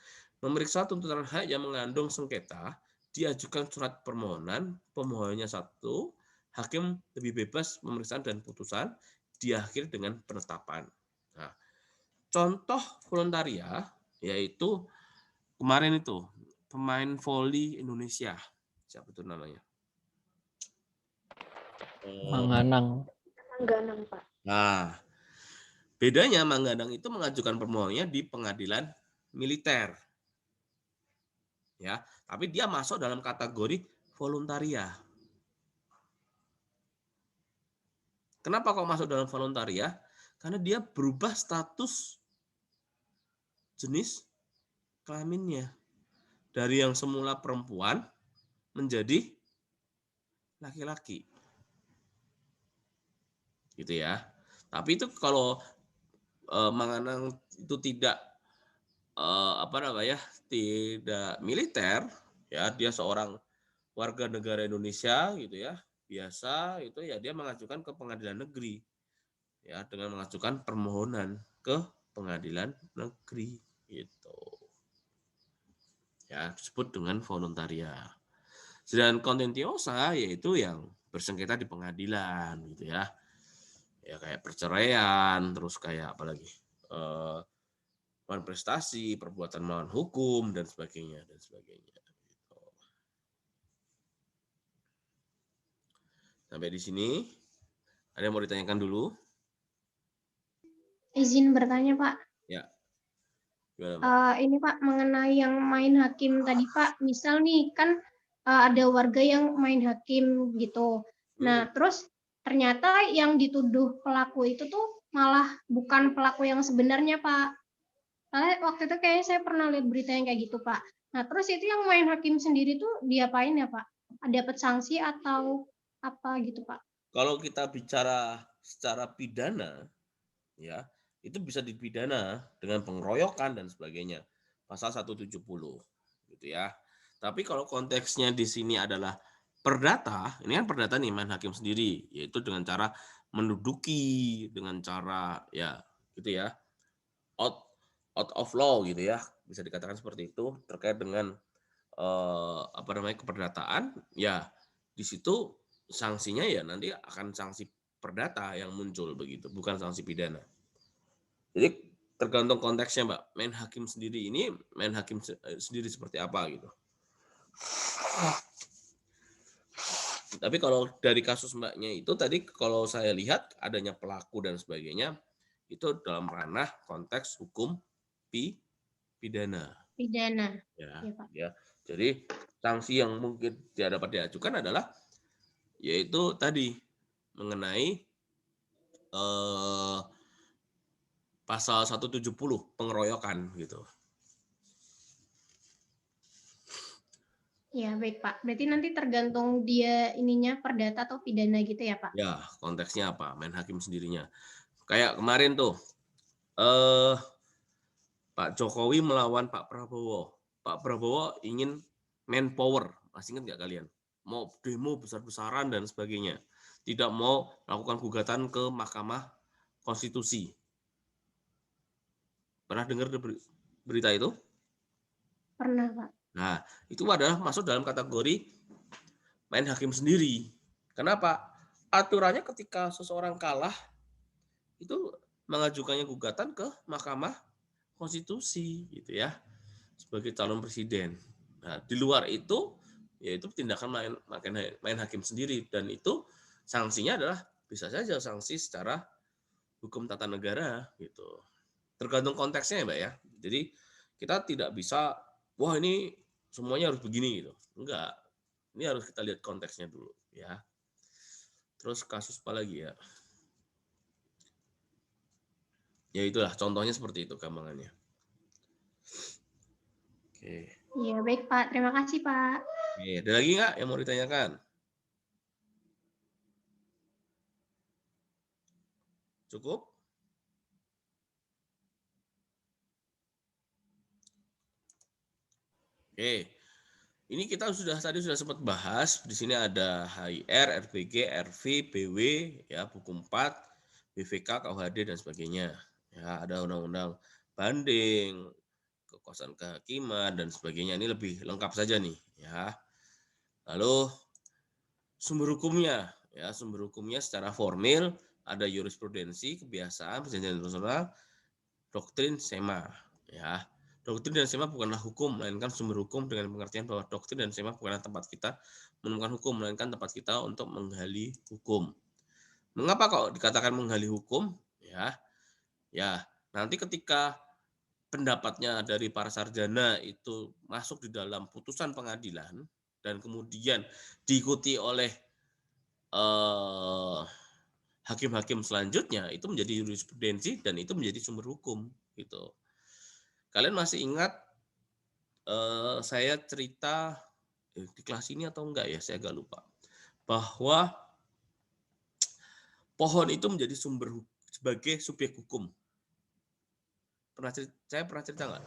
memeriksa tuntutan hak yang mengandung sengketa, diajukan surat permohonan, pemohonannya satu, hakim lebih bebas pemeriksaan dan putusan, diakhiri dengan penetapan. Nah, contoh voluntaria yaitu kemarin itu pemain voli Indonesia, siapa itu namanya? Mangganang. Mangganang, Pak. Nah, bedanya Mangganang itu mengajukan permohonannya di pengadilan militer. Ya, tapi dia masuk dalam kategori voluntaria. Kenapa kok masuk dalam voluntaria? Karena dia berubah status jenis kelaminnya dari yang semula perempuan menjadi laki-laki. Gitu ya. Tapi itu kalau Mangganang itu tidak tidak militer, ya, dia seorang warga negara Indonesia gitu ya, biasa itu ya, dia mengajukan ke pengadilan negeri ya, dengan mengajukan permohonan ke pengadilan negeri gitu ya, disebut dengan voluntaria. Sedangkan kontentiosa yaitu yang bersengketa di pengadilan gitu ya, ya kayak perceraian, terus kayak apalagi prestasi, perbuatan melawan hukum dan sebagainya dan sebagainya. Gitu. Sampai di sini, ada yang mau ditanyakan dulu? Izin bertanya, Pak. Ya. Gimana, Pak? Ini Pak, mengenai yang main hakim tadi Pak, misal nih kan ada warga yang main hakim gitu. Nah, terus ternyata yang dituduh pelaku itu tuh malah bukan pelaku yang sebenarnya Pak. Waktu itu kayaknya saya pernah lihat berita yang kayak gitu Pak. Nah, terus itu yang main hakim sendiri tuh diapain ya Pak? Dapat sanksi atau apa gitu Pak? Kalau kita bicara secara pidana, ya, itu bisa dipidana dengan pengeroyokan dan sebagainya. Pasal 170 gitu ya. Tapi kalau konteksnya di sini adalah perdata, ini kan perdata nih main hakim sendiri, yaitu dengan cara menduduki, dengan cara ya gitu ya, out of law gitu ya, bisa dikatakan seperti itu, terkait dengan keperdataan, ya di situ sanksinya ya nanti akan sanksi perdata yang muncul begitu, bukan sanksi pidana. Jadi tergantung konteksnya, Mbak. Main hakim sendiri ini, main hakim sendiri seperti apa gitu. Tapi kalau dari kasus Mbaknya itu tadi, kalau saya lihat adanya pelaku dan sebagainya, itu dalam ranah konteks hukum pidana. Pidana. Ya, ya Pak. Ya. Jadi sanksi yang mungkin dia dapat diajukan adalah yaitu tadi mengenai pasal 170 pengeroyokan gitu. Ya, baik Pak. Berarti nanti tergantung dia ininya perdata atau pidana gitu ya Pak? Ya, konteksnya apa? Main hakim sendirinya. Kayak kemarin tuh Pak Jokowi melawan Pak Prabowo. Pak Prabowo ingin manpower, masih ingat nggak kalian? Mau demo besar-besaran dan sebagainya. Tidak mau melakukan gugatan ke Mahkamah Konstitusi. Pernah dengar berita itu? Pernah, Pak. Nah, itu adalah masuk dalam kategori main hakim sendiri. Kenapa? Aturannya ketika seseorang kalah, itu mengajukannya gugatan ke Mahkamah Konstitusi gitu ya, sebagai calon presiden. Nah, di luar itu yaitu tindakan main hakim sendiri, dan itu sanksinya adalah bisa saja sanksi secara hukum tata negara gitu. Tergantung konteksnya ya, Mbak ya. Jadi kita tidak bisa wah ini semuanya harus begini gitu. Enggak. Ini harus kita lihat konteksnya dulu ya. Terus kasus apa lagi ya? Ya itulah contohnya seperti itu gampangannya. Oke. Iya, baik Pak. Terima kasih Pak. Oke, ada lagi nggak yang mau ditanyakan? Cukup? Oke. Ini kita tadi sudah sempat bahas. Di sini ada HIR, RPG, RV, BW, ya, buku 4, BVK, KUHD dan sebagainya. Ya, ada undang-undang banding, kekuasaan kehakiman dan sebagainya. Ini lebih lengkap saja nih, ya. Lalu sumber hukumnya, ya, sumber hukumnya secara formil ada jurisprudensi, kebiasaan, perjanjian internasional, doktrin, sema, ya. Doktrin dan sema bukanlah hukum, melainkan sumber hukum dengan pengertian bahwa doktrin dan sema bukanlah tempat kita menemukan hukum, melainkan tempat kita untuk menggali hukum. Mengapa kok dikatakan menggali hukum? Ya, nanti ketika pendapatnya dari para sarjana itu masuk di dalam putusan pengadilan dan kemudian diikuti oleh hakim-hakim selanjutnya, itu menjadi jurisprudensi dan itu menjadi sumber hukum gitu. Kalian masih ingat saya cerita di kelas ini atau enggak ya, saya agak lupa, bahwa pohon itu menjadi sumber sebagai subjek hukum. Saya pernah cerita nggak?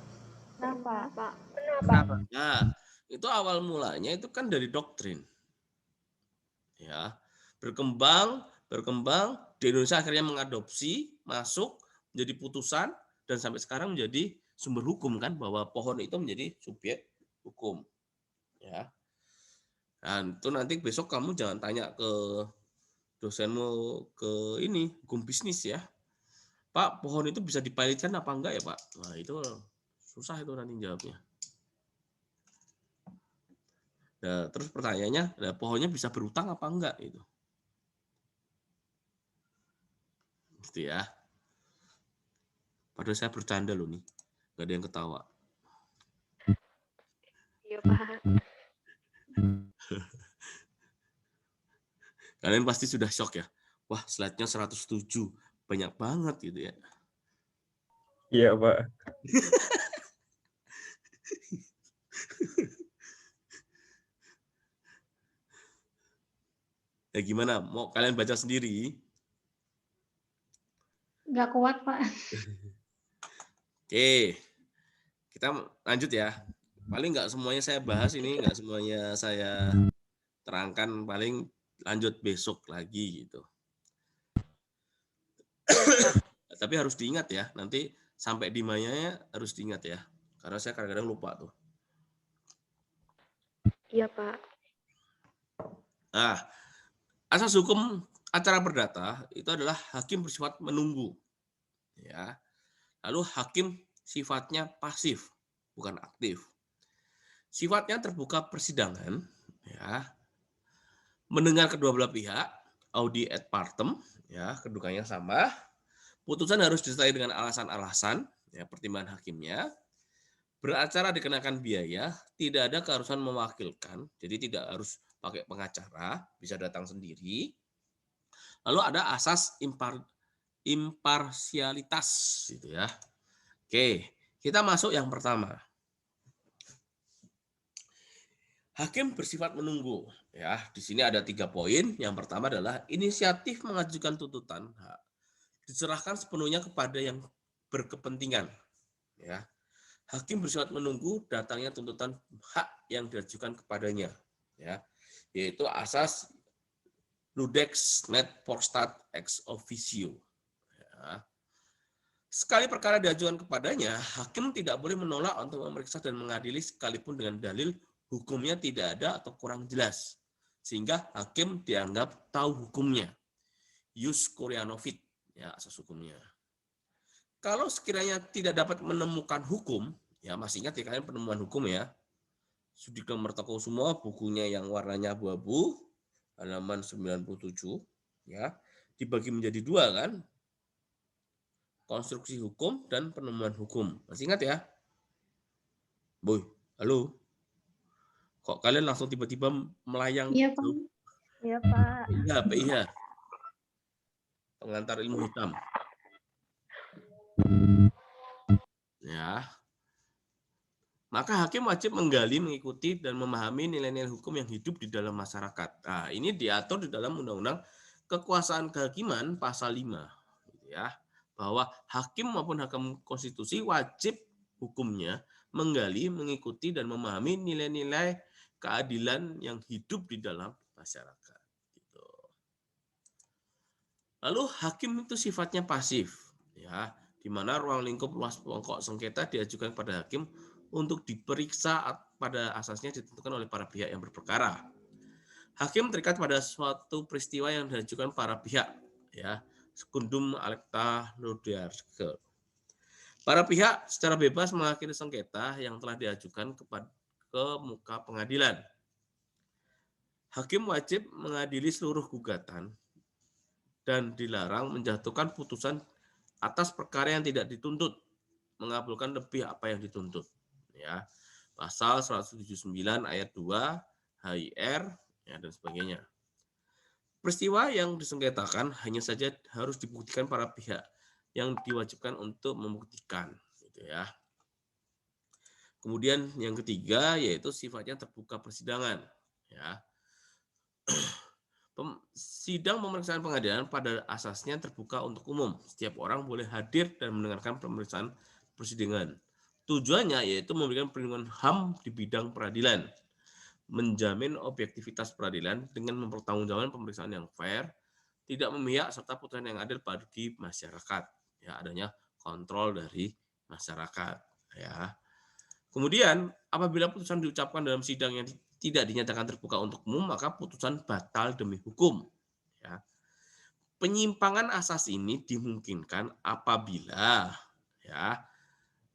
Kenapa? Nah, itu awal mulanya itu kan dari doktrin. Ya, berkembang di Indonesia akhirnya mengadopsi, masuk menjadi putusan dan sampai sekarang menjadi sumber hukum kan, bahwa pohon itu menjadi subjek hukum. Ya. Dan itu nanti besok kamu jangan tanya ke dosenmu ke ini hukum bisnis ya. Pak, pohon itu bisa dipilotkan apa enggak ya, Pak? Nah, itu susah itu nanti jawabnya. Nah, terus pertanyaannya, nah, pohonnya bisa berutang apa enggak itu? Gitu ya. Padahal saya bercanda loh nih. Enggak ada yang ketawa. Iya, Pak. Kalian pasti sudah shock ya. Wah, slide-nya 107. Banyak banget gitu ya. Iya, Pak. Ya gimana? Mau kalian baca sendiri? Nggak kuat, Pak. Oke. Kita lanjut ya. Paling nggak semuanya saya bahas ini, nggak semuanya saya terangkan, paling lanjut besok lagi gitu. Tapi harus diingat ya, nanti sampai di mananya harus diingat ya. Karena saya kadang-kadang lupa tuh. Iya, Pak. Nah, asas hukum acara perdata itu adalah hakim bersifat menunggu. Ya. Lalu hakim sifatnya pasif, bukan aktif. Sifatnya terbuka persidangan, ya. Mendengar kedua belah pihak, audi et partem, ya, kedudukannya sama. Putusan harus disertai dengan alasan-alasan, ya, pertimbangan hakimnya. Beracara dikenakan biaya, tidak ada keharusan mewakilkan, jadi tidak harus pakai pengacara, bisa datang sendiri. Lalu ada asas imparsialitas, gitu ya. Oke, kita masuk yang pertama. Hakim bersifat menunggu. Ya, di sini ada 3 poin. Yang pertama adalah inisiatif mengajukan tuntutan diserahkan sepenuhnya kepada yang berkepentingan. Ya, hakim bersifat menunggu datangnya tuntutan hak yang diajukan kepadanya. Ya, yaitu asas ludex net forstat ex officio. Ya. Sekali perkara diajukan kepadanya, hakim tidak boleh menolak untuk memeriksa dan mengadili sekalipun dengan dalil hukumnya tidak ada atau kurang jelas, sehingga hakim dianggap tahu hukumnya. Ius Koreanovit, ya, asas hukumnya. Kalau sekiranya tidak dapat menemukan hukum, ya masih ingat ya kalian penemuan hukum ya. Sudikno Mertokusumo, bukunya yang warnanya abu-abu, halaman 97, ya, dibagi menjadi 2 kan. Konstruksi hukum dan penemuan hukum. Masih ingat ya? Boy, halo. Kok kalian langsung tiba-tiba melayang? Iya, Pak. Iya, Pak. Iya, PIH. Pengantar ilmu hitam. Ya. Maka hakim wajib menggali, mengikuti, dan memahami nilai-nilai hukum yang hidup di dalam masyarakat. Nah, ini diatur di dalam Undang-Undang Kekuasaan Kehakiman pasal 5. Gitu ya. Bahwa hakim maupun hakim konstitusi wajib hukumnya menggali, mengikuti, dan memahami nilai-nilai keadilan yang hidup di dalam masyarakat. Lalu hakim itu sifatnya pasif, ya, di mana ruang lingkup luas pokok sengketa diajukan pada hakim untuk diperiksa pada asasnya ditentukan oleh para pihak yang berperkara. Hakim terikat pada suatu peristiwa yang diajukan para pihak, ya, secundum alecta nodearque. Para pihak secara bebas mengakhiri sengketa yang telah diajukan ke muka pengadilan. Hakim wajib mengadili seluruh gugatan dan dilarang menjatuhkan putusan atas perkara yang tidak dituntut, mengabulkan lebih apa yang dituntut. Ya, pasal 179 ayat 2 HIR ya, dan sebagainya. Peristiwa yang disengketakan hanya saja harus dibuktikan para pihak yang diwajibkan untuk membuktikan, gitu ya. Kemudian yang ketiga yaitu sifatnya terbuka persidangan, ya. Sidang pemeriksaan pengadilan pada asasnya terbuka untuk umum. Setiap orang boleh hadir dan mendengarkan pemeriksaan persidangan. Tujuannya yaitu memberikan perlindungan HAM di bidang peradilan, menjamin objektivitas peradilan dengan mempertanggungjawabkan pemeriksaan yang fair, tidak memihak serta putusan yang adil bagi masyarakat. Ya, adanya kontrol dari masyarakat. Ya. Kemudian apabila putusan diucapkan dalam sidang yang tidak dinyatakan terbuka untuk umum, maka putusan batal demi hukum. Ya. Penyimpangan asas ini dimungkinkan apabila ya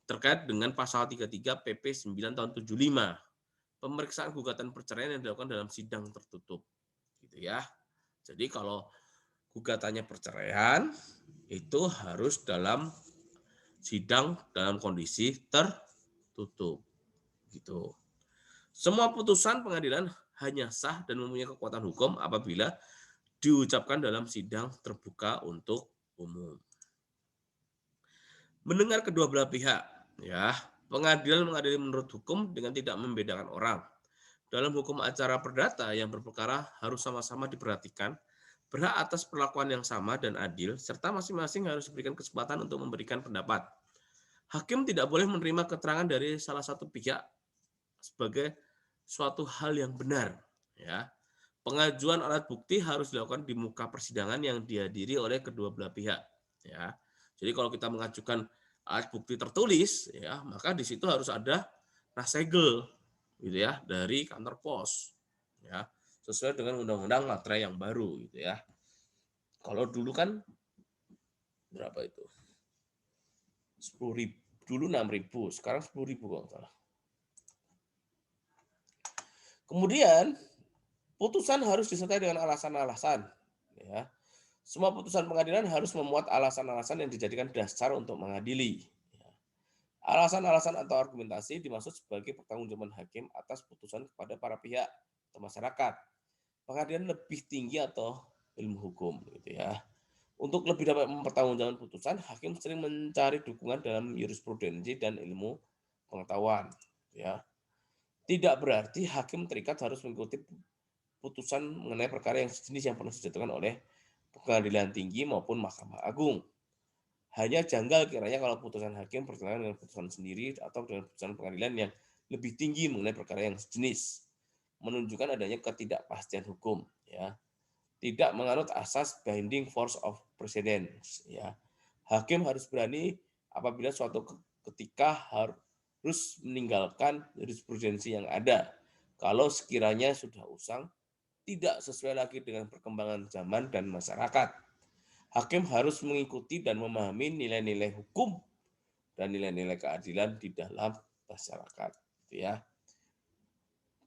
terkait dengan pasal 33 PP 9 tahun 75, pemeriksaan gugatan perceraian yang dilakukan dalam sidang tertutup, gitu ya. Jadi kalau gugatannya perceraian itu harus dalam sidang dalam kondisi tertutup, gitu. Semua putusan pengadilan hanya sah dan mempunyai kekuatan hukum apabila diucapkan dalam sidang terbuka untuk umum. Mendengar kedua belah pihak, ya, pengadilan mengadili menurut hukum dengan tidak membedakan orang. Dalam hukum acara perdata yang berperkara harus sama-sama diperhatikan, berhak atas perlakuan yang sama dan adil, serta masing-masing harus diberikan kesempatan untuk memberikan pendapat. Hakim tidak boleh menerima keterangan dari salah satu pihak sebagai suatu hal yang benar. Ya. Pengajuan alat bukti harus dilakukan di muka persidangan yang dihadiri oleh kedua belah pihak. Ya. Jadi kalau kita mengajukan alat bukti tertulis, ya, maka di situ harus ada nasegel, gitu ya, dari kantor pos, ya, sesuai dengan undang-undang materai yang baru, gitu ya. Kalau dulu kan berapa itu? 10.000, dulu 6.000, sekarang 10.000 kalau salah. Kemudian putusan harus disertai dengan alasan-alasan. Ya. Semua putusan pengadilan harus memuat alasan-alasan yang dijadikan dasar untuk mengadili. Ya. Alasan-alasan atau argumentasi dimaksud sebagai pertanggungjawaban hakim atas putusan kepada para pihak atau masyarakat, pengadilan lebih tinggi atau ilmu hukum, gitu ya. Untuk lebih dapat mempertanggungjawabkan putusan, hakim sering mencari dukungan dalam jurisprudensi dan ilmu pengetahuan. Ya. Tidak berarti hakim terikat harus mengikuti putusan mengenai perkara yang sejenis yang pernah dijatuhkan oleh pengadilan tinggi maupun Mahkamah Agung. Hanya janggal kiranya kalau putusan hakim bertentangan dengan putusan sendiri atau dengan putusan pengadilan yang lebih tinggi mengenai perkara yang sejenis, menunjukkan adanya ketidakpastian hukum. Ya. Tidak menganut asas binding force of precedence. Ya. Hakim harus berani apabila suatu ketika harus meninggalkan jurisprudensi yang ada. Kalau sekiranya sudah usang, tidak sesuai lagi dengan perkembangan zaman dan masyarakat. Hakim harus mengikuti dan memahami nilai-nilai hukum dan nilai-nilai keadilan di dalam masyarakat. Ya.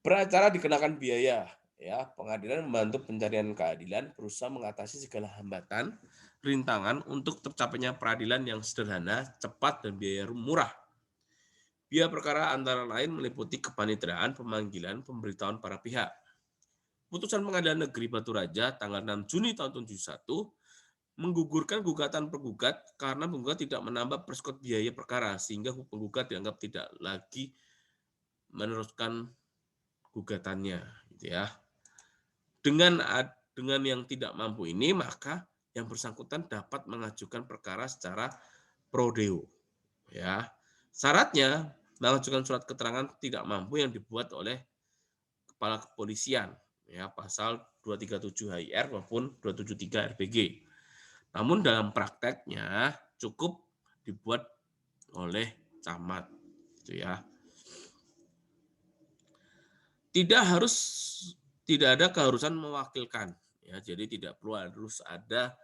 Beracara dikenakan biaya. Ya, pengadilan membantu pencarian keadilan, berusaha mengatasi segala hambatan, rintangan untuk tercapainya peradilan yang sederhana, cepat, dan biaya murah. Biaya perkara antara lain meliputi kepanitraan, pemanggilan, pemberitahuan para pihak. Putusan Pengadilan Negeri Batu Raja tanggal 6 Juni tahun 1971 menggugurkan gugatan penggugat karena penggugat tidak menambah perskot biaya perkara sehingga penggugat dianggap tidak lagi meneruskan gugatannya, gitu ya. Dengan yang tidak mampu ini, maka yang bersangkutan dapat mengajukan perkara secara pro deo. Ya. Syaratnya mengajukan surat keterangan tidak mampu yang dibuat oleh kepala kepolisian, ya, pasal 237 HIR maupun 273 RPG. Namun dalam prakteknya cukup dibuat oleh camat, gitu ya. Tidak ada keharusan mewakilkan, ya. Jadi tidak perlu harus ada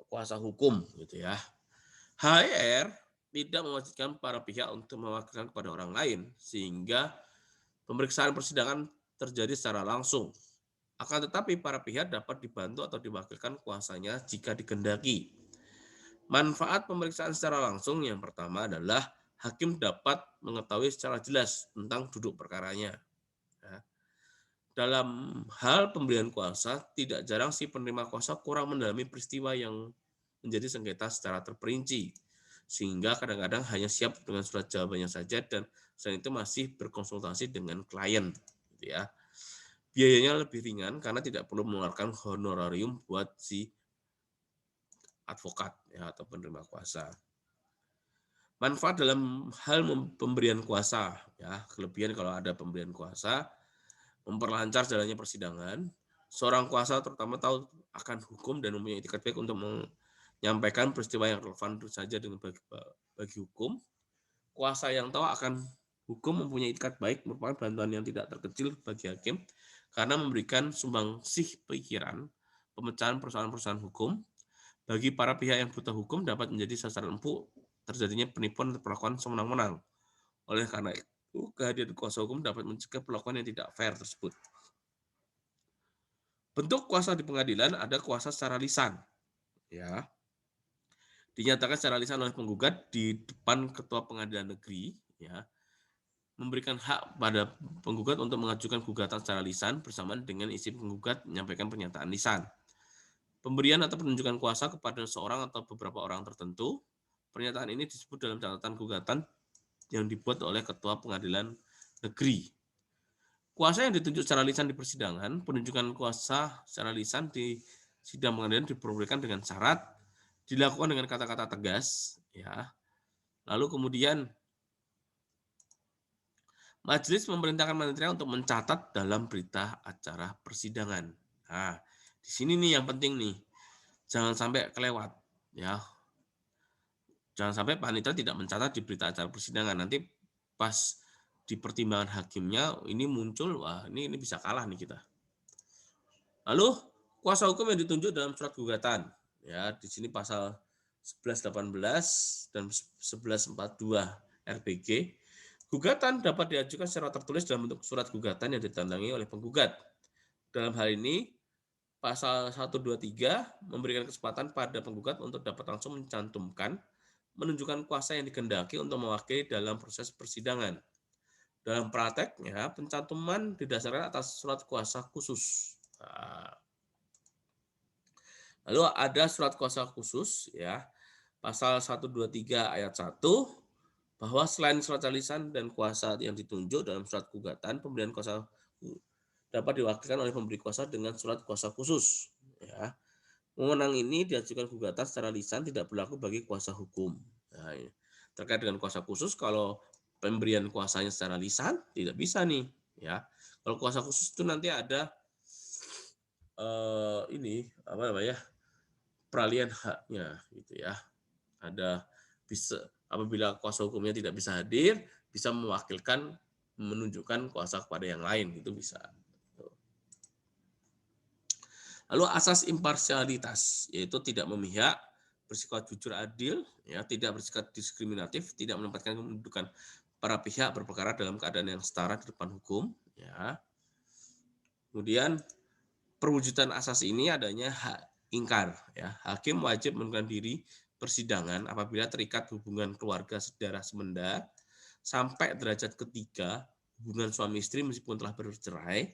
kuasa hukum, gitu ya. HIR tidak mewajibkan para pihak untuk mewakilkan kepada orang lain, sehingga pemeriksaan persidangan terjadi secara langsung. Akan tetapi para pihak dapat dibantu atau diwakilkan kuasanya jika dikehendaki. Manfaat pemeriksaan secara langsung yang pertama adalah hakim dapat mengetahui secara jelas tentang duduk perkaranya. Ya. Dalam hal pemberian kuasa, tidak jarang si penerima kuasa kurang mendalami peristiwa yang menjadi sengketa secara terperinci, sehingga kadang-kadang hanya siap dengan surat jawabannya saja dan selain itu masih berkonsultasi dengan klien, gitu ya. Biayanya lebih ringan karena tidak perlu mengeluarkan honorarium buat si advokat, ya, atau penerima kuasa. Manfaat dalam hal pemberian kuasa, ya, kelebihan kalau ada pemberian kuasa, memperlancar jalannya persidangan. Seorang kuasa terutama tahu akan hukum dan mempunyai etikat baik untuk menyampaikan peristiwa yang relevan saja dengan bagi hukum. Kuasa yang tahu akan hukum mempunyai etikat baik merupakan bantuan yang tidak terkecil bagi hakim karena memberikan sumbangsih pikiran pemecahan persoalan-persoalan hukum. Bagi para pihak yang buta hukum dapat menjadi sasaran empuk terjadinya penipuan atau perlakuan sewenang-wenang. Oleh karena itu, kehadiran kuasa hukum dapat mencegah perlakuan yang tidak fair tersebut. Bentuk kuasa di pengadilan ada kuasa secara lisan, ya. Dinyatakan secara lisan oleh penggugat di depan ketua pengadilan negeri, ya, memberikan hak pada penggugat untuk mengajukan gugatan secara lisan bersamaan dengan isi penggugat menyampaikan pernyataan lisan. Pemberian atau penunjukan kuasa kepada seorang atau beberapa orang tertentu. Pernyataan ini disebut dalam catatan gugatan yang dibuat oleh ketua pengadilan negeri. Kuasa yang ditunjuk secara lisan di persidangan, penunjukan kuasa secara lisan di sidang pengadilan diperbolehkan dengan syarat dilakukan dengan kata-kata tegas, ya. Lalu kemudian majelis memerintahkan panitia untuk mencatat dalam berita acara persidangan. Nah, di sini nih yang penting nih, jangan sampai kelewat, ya. Jangan sampai panitia tidak mencatat di berita acara persidangan. Nanti pas di pertimbangan hakimnya ini muncul, wah ini bisa kalah nih kita. Lalu kuasa hukum yang ditunjuk dalam surat gugatan, ya di sini pasal 1118 dan 1142 RPG. Gugatan dapat diajukan secara tertulis dalam bentuk surat gugatan yang ditandangi oleh penggugat. Dalam hal ini, pasal 123 memberikan kesempatan pada penggugat untuk dapat langsung mencantumkan, menunjukkan kuasa yang dikehendaki untuk mewakili dalam proses persidangan. Dalam prakteknya, pencantuman didasarkan atas surat kuasa khusus. Lalu ada surat kuasa khusus, ya, pasal 123 ayat 1, bahwa selain surat lisan dan kuasa yang ditunjuk dalam surat gugatan, pemberian kuasa dapat diwakilkan oleh pemberi kuasa dengan surat kuasa khusus. Ya. Wewenang ini diajukan gugatan secara lisan tidak berlaku bagi kuasa hukum. Nah, terkait dengan kuasa khusus, kalau pemberian kuasanya secara lisan tidak bisa nih. Ya. Kalau kuasa khusus itu nanti ada peralihan haknya, gitu ya. Ada bisa apabila kuasa hukumnya tidak bisa hadir, bisa mewakilkan, menunjukkan kuasa kepada yang lain, itu bisa. Lalu asas imparsialitas, yaitu tidak memihak, bersifat jujur adil, ya, tidak bersikap diskriminatif, tidak menempatkan kedudukan para pihak berperkara dalam keadaan yang setara di depan hukum, ya. Kemudian perwujudan asas ini adanya hak ingkar, ya. Hakim wajib mengundurkan diri persidangan apabila terikat hubungan keluarga saudara semenda sampai derajat ketiga hubungan suami istri meskipun telah bercerai,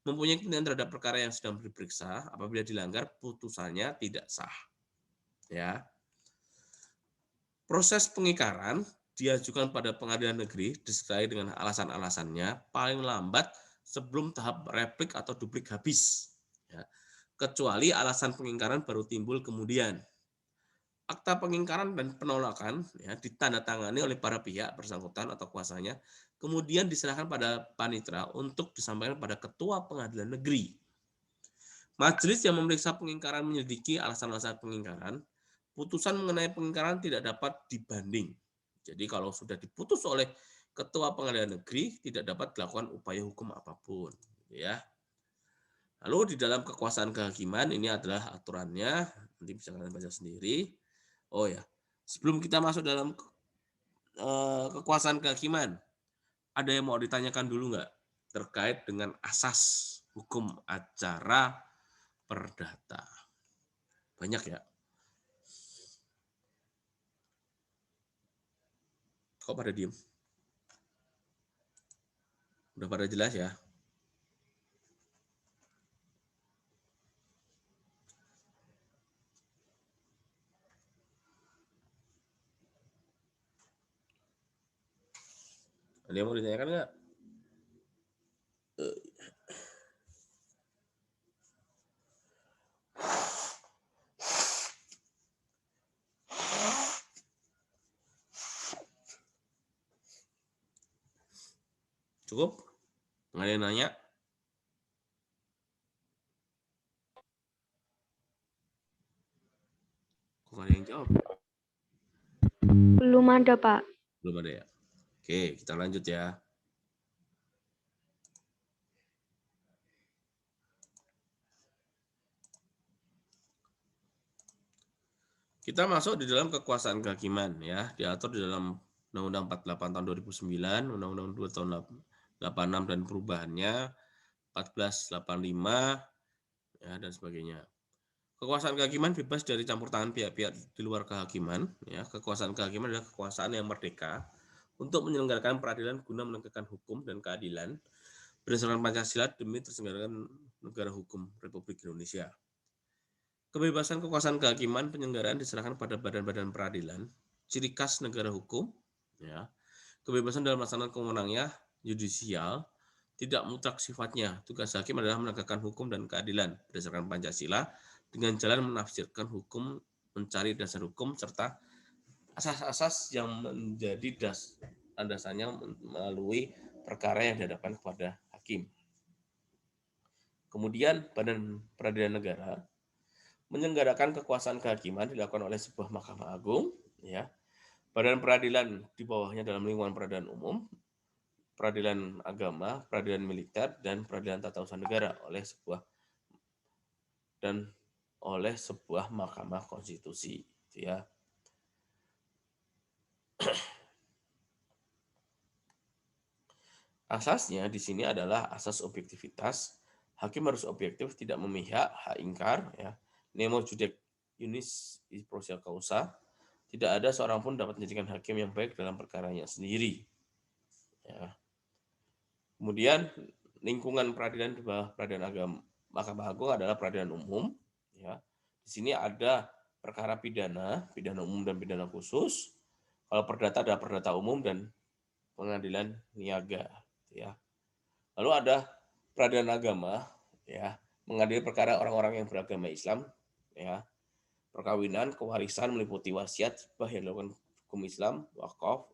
mempunyai kepentingan terhadap perkara yang sedang diperiksa, apabila dilanggar putusannya tidak sah. Ya. Proses pengingkaran diajukan pada pengadilan negeri disertai dengan alasan-alasannya paling lambat sebelum tahap replik atau duplik habis. Ya. Kecuali alasan pengingkaran baru timbul kemudian. Akta pengingkaran dan penolakan, ya, ditandatangani oleh para pihak bersangkutan atau kuasanya, kemudian diserahkan pada panitera untuk disampaikan pada ketua pengadilan negeri. Majelis yang memeriksa pengingkaran menyelidiki alasan-alasan pengingkaran, putusan mengenai pengingkaran tidak dapat dibanding. Jadi kalau sudah diputus oleh Ketua Pengadilan Negeri, tidak dapat dilakukan upaya hukum apapun, ya. Lalu di dalam kekuasaan kehakiman ini adalah aturannya, nanti bisa kalian baca sendiri. Oh ya, sebelum kita masuk dalam kekuasaan kehakiman, ada yang mau ditanyakan dulu nggak terkait dengan asas hukum acara perdata? Banyak ya? Kok pada diem? Udah pada jelas ya? Ada yang mau ditanyakan nggak? Cukup? Nggak ada yang nanya? Kok nggak ada yang jawab? Belum ada, Pak. Belum ada ya? Oke, kita lanjut ya. Kita masuk di dalam kekuasaan kehakiman ya, diatur di dalam Undang-Undang 48 tahun 2009, Undang-Undang 2 tahun 86 dan perubahannya, 1485 ya dan sebagainya. Kekuasaan kehakiman bebas dari campur tangan pihak-pihak di luar kehakiman ya. Kekuasaan kehakiman adalah kekuasaan yang merdeka untuk menyelenggarakan peradilan guna menegakkan hukum dan keadilan berdasarkan Pancasila demi terselenggarakan negara hukum Republik Indonesia. Kebebasan kekuasaan kehakiman penyelenggaraan diserahkan pada badan-badan peradilan, ciri khas negara hukum, ya. Kebebasan dalam melaksanakan kewenangannya yudisial, tidak mutlak sifatnya. Tugas hakim adalah menegakkan hukum dan keadilan berdasarkan Pancasila dengan jalan menafsirkan hukum, mencari dasar hukum, serta asas-asas yang menjadi landasannya melalui perkara yang dihadapkan kepada hakim. Kemudian Badan Peradilan Negara menyelenggarakan kekuasaan kehakiman dilakukan oleh sebuah Mahkamah Agung, ya. Badan peradilan di bawahnya dalam lingkungan peradilan umum, peradilan agama, peradilan militer, dan peradilan tata usaha negara oleh sebuah Mahkamah Konstitusi, ya. Asasnya di sini adalah asas objektivitas. Hakim harus objektif, tidak memihak, hak ingkar, ya. Nemo judic iunis prosia causa. Tidak ada seorang pun dapat menjadikan hakim yang baik dalam perkaranya sendiri. Ya. Kemudian lingkungan peradilan di bawah peradilan agama Mahkamah Agung adalah peradilan umum. Ya. Di sini ada perkara pidana, pidana umum dan pidana khusus. Kalau perdata ada perdata umum dan pengadilan niaga. Ya. Lalu ada peradilan agama, ya, mengadili perkara orang-orang yang beragama Islam, ya. Perkawinan, kewarisan meliputi wasiat, hibah yang dilakukan hukum Islam, wakaf,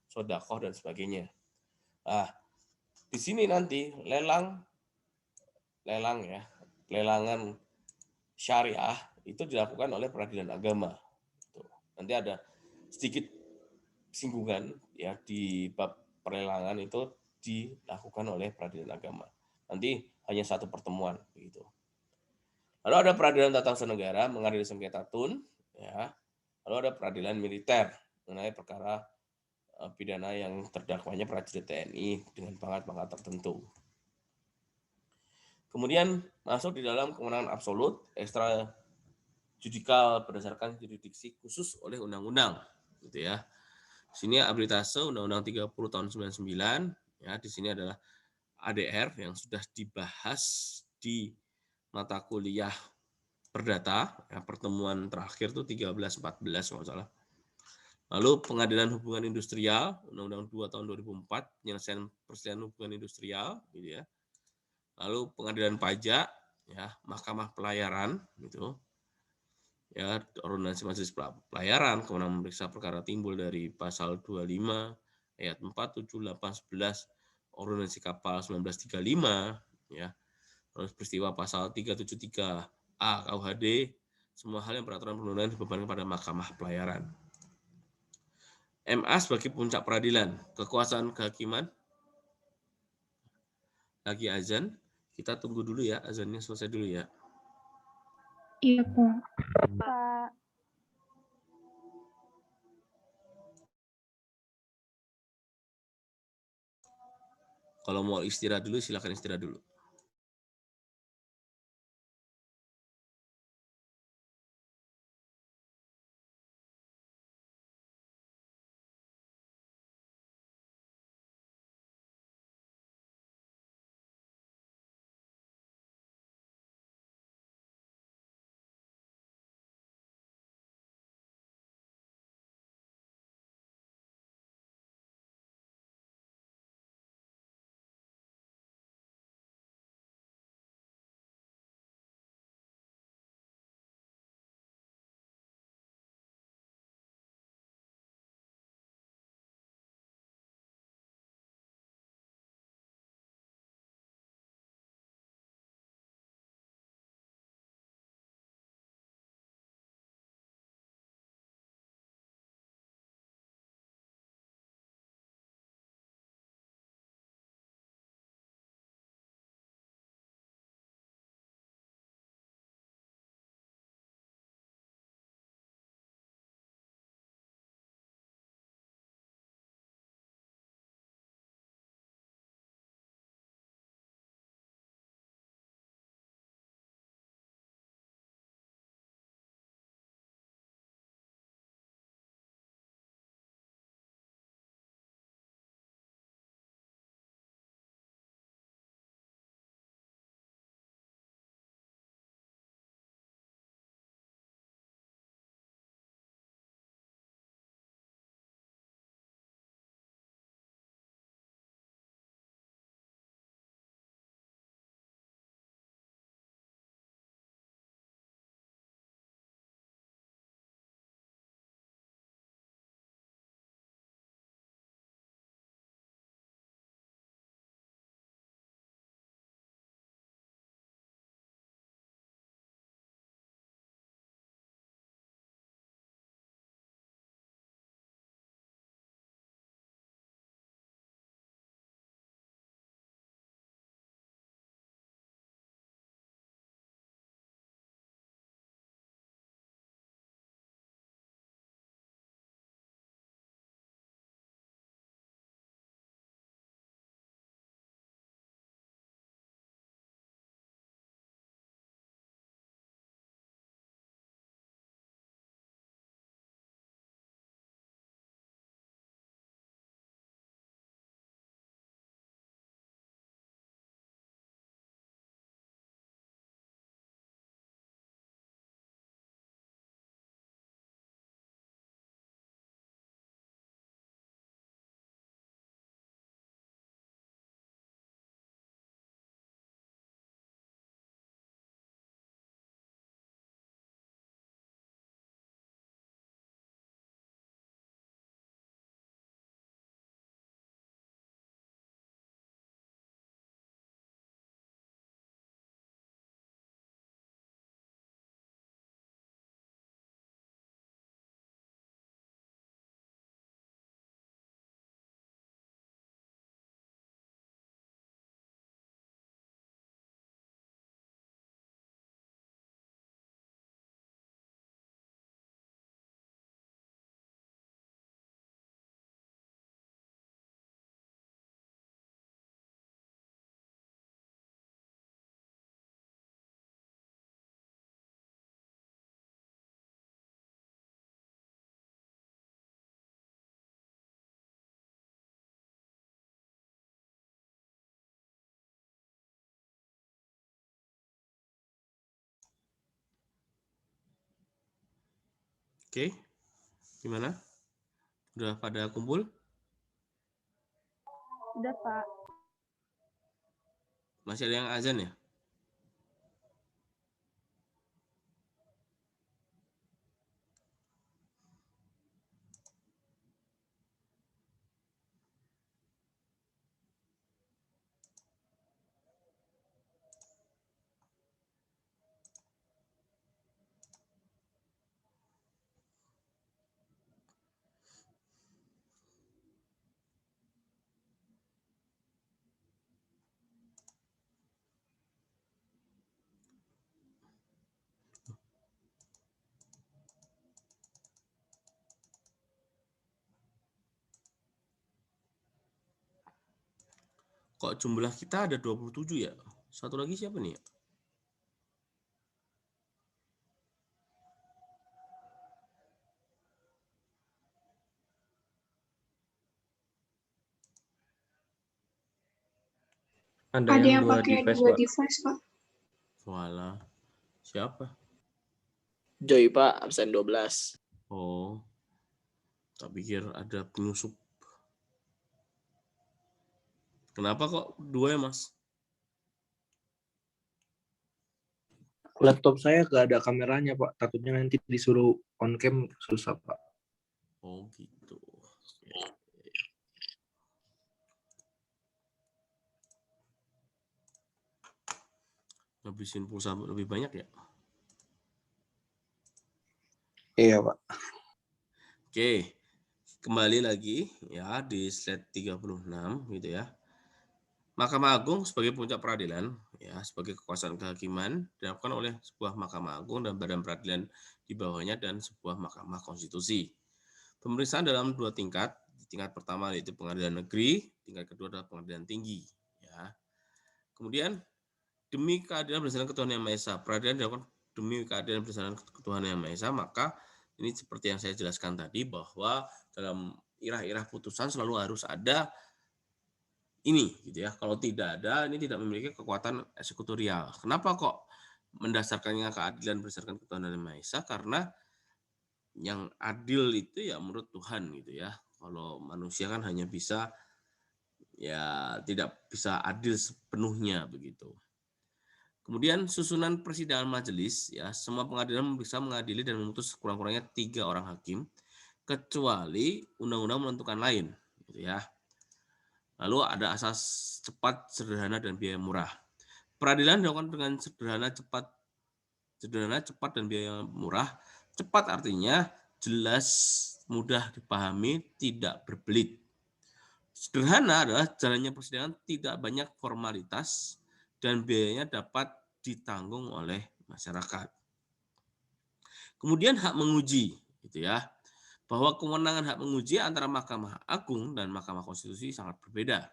sedekah dan sebagainya. Nah, di sini nanti lelangan syariah itu dilakukan oleh peradilan agama. Nanti ada sedikit singgungan ya di bab perlelangan itu dilakukan oleh peradilan agama. Nanti hanya satu pertemuan begitu. Lalu ada peradilan tata usaha negara mengadili sengketa tun, ya. Lalu ada peradilan militer mengenai perkara pidana yang terdakwanya prajurit TNI dengan pangkat-pangkat tertentu. Kemudian masuk di dalam kewenangan absolut ekstrajudikal berdasarkan jurisdiksi khusus oleh undang-undang, gitu ya. Di sini habilitase Undang-Undang 30 tahun 99, ya. Di sini adalah ADR yang sudah dibahas di mata kuliah perdata, ya, pertemuan terakhir tuh 13-14 kalau salah. Lalu pengadilan hubungan industrial, Undang-Undang 2 tahun 2004, penyelesaian perselisihan hubungan industrial, gitu ya. Lalu pengadilan pajak, ya, mahkamah pelayaran, gitu. Ya, ordonansi majelis pelayaran, kewenangan memeriksa perkara timbul dari pasal 25 ayat 4, 7, 8, 11 ordonansi kapal 1935, ya. Terus peristiwa pasal 373A KUHD Semua hal yang peraturan perundang-undangan dibebankan pada Mahkamah Pelayaran. MA sebagai puncak peradilan, kekuasaan kehakiman. Lagi azan, kita tunggu dulu ya, azannya selesai dulu ya. Iya, Pak. Pak. Kalau mau istirahat dulu, silakan istirahat dulu. Oke, gimana? Udah pada kumpul? Udah, Pak. Masih ada yang azan ya? Kok jumlah kita ada 27 ya? Satu lagi siapa nih? Ada yang dua pakai device, dua Pak. device, Pak. Walah. Siapa? Joy, Pak, absen 12. Oh. Tak pikir ada penyusup. Kenapa kok 2 ya, Mas? Laptop saya nggak ada kameranya, Pak. Takutnya nanti disuruh on cam susah, Pak. Oh, gitu. Ya. Ngabisin pulsa lebih banyak ya? Iya, Pak. Oke. Kembali lagi ya di slide 36 gitu ya. Mahkamah Agung sebagai puncak peradilan ya, sebagai kekuasaan kehakiman dilakukan oleh sebuah Mahkamah Agung dan badan peradilan di bawahnya dan sebuah Mahkamah Konstitusi. Pemeriksaan dalam 2 tingkat. Tingkat pertama yaitu pengadilan negeri, tingkat kedua adalah pengadilan tinggi ya. Kemudian demi keadilan berdasarkan ketuhanan yang Maha Esa, peradilan dilakukan demi keadilan berdasarkan ketuhanan yang Maha Esa, maka ini seperti yang saya jelaskan tadi bahwa dalam irah-irah putusan selalu harus ada ini gitu ya. Kalau tidak ada, ini tidak memiliki kekuatan eksekutorial. Kenapa kok mendasarkannya keadilan berdasarkan ketuhanan yang Maha Esa? Karena yang adil itu ya menurut Tuhan gitu ya. Kalau manusia kan hanya bisa ya tidak bisa adil sepenuhnya begitu. Kemudian susunan persidangan majelis ya, semua pengadilan bisa mengadili dan memutus kurang-kurangnya 3 orang hakim kecuali undang-undang menentukan lain gitu ya. Lalu ada asas cepat, sederhana dan biaya murah. Peradilan dilakukan dengan sederhana, cepat dan biaya murah. Cepat artinya jelas, mudah dipahami, tidak berbelit. Sederhana adalah jalannya persidangan tidak banyak formalitas dan biayanya dapat ditanggung oleh masyarakat. Kemudian hak menguji, gitu ya, bahwa kewenangan hak menguji antara Mahkamah Agung dan Mahkamah Konstitusi sangat berbeda.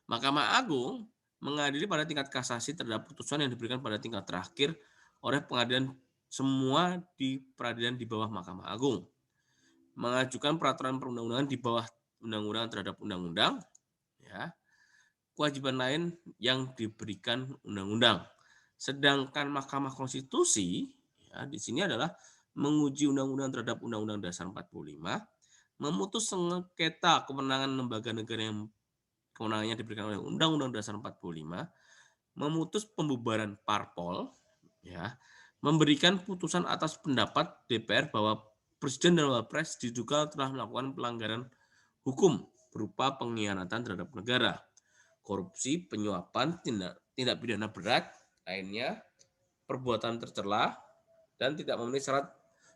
Mahkamah Agung mengadili pada tingkat kasasi terhadap putusan yang diberikan pada tingkat terakhir oleh pengadilan semua di peradilan di bawah Mahkamah Agung. Mengajukan peraturan perundang-undangan di bawah undang-undang terhadap undang-undang, ya, kewajiban lain yang diberikan undang-undang. Sedangkan Mahkamah Konstitusi ya, di sini adalah menguji undang-undang terhadap Undang-Undang Dasar 45, memutus sengketa kewenangan lembaga negara yang kewenangannya diberikan oleh Undang-Undang Dasar 45, memutus pembubaran parpol, ya, memberikan putusan atas pendapat DPR bahwa Presiden dan Wapres diduga telah melakukan pelanggaran hukum berupa pengkhianatan terhadap negara, korupsi, penyuapan, tindak pidana berat lainnya, perbuatan tercela, dan tidak memenuhi syarat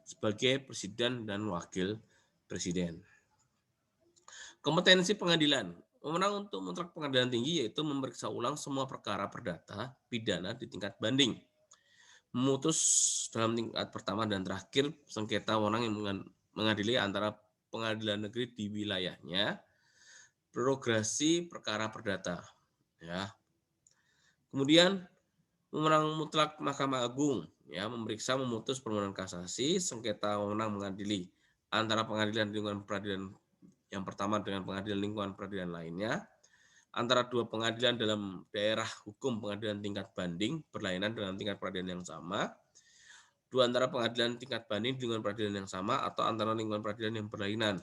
sebagai presiden dan wakil presiden. Kompetensi pengadilan. Wewenang untuk mutlak pengadilan tinggi yaitu memeriksa ulang semua perkara perdata pidana di tingkat banding, memutus dalam tingkat pertama dan terakhir sengketa wewenang yang mengadili antara pengadilan negeri di wilayahnya, prorogasi perkara perdata. Ya. Kemudian wewenang mutlak Mahkamah Agung ya, memeriksa, memutus permohonan kasasi, sengketa wewenang mengadili antara pengadilan lingkungan peradilan yang pertama dengan pengadilan lingkungan peradilan lainnya, antara dua pengadilan dalam daerah hukum pengadilan tingkat banding berlainan dengan tingkat peradilan yang sama, dua antara pengadilan tingkat banding dengan peradilan yang sama atau antara lingkungan peradilan yang berlainan.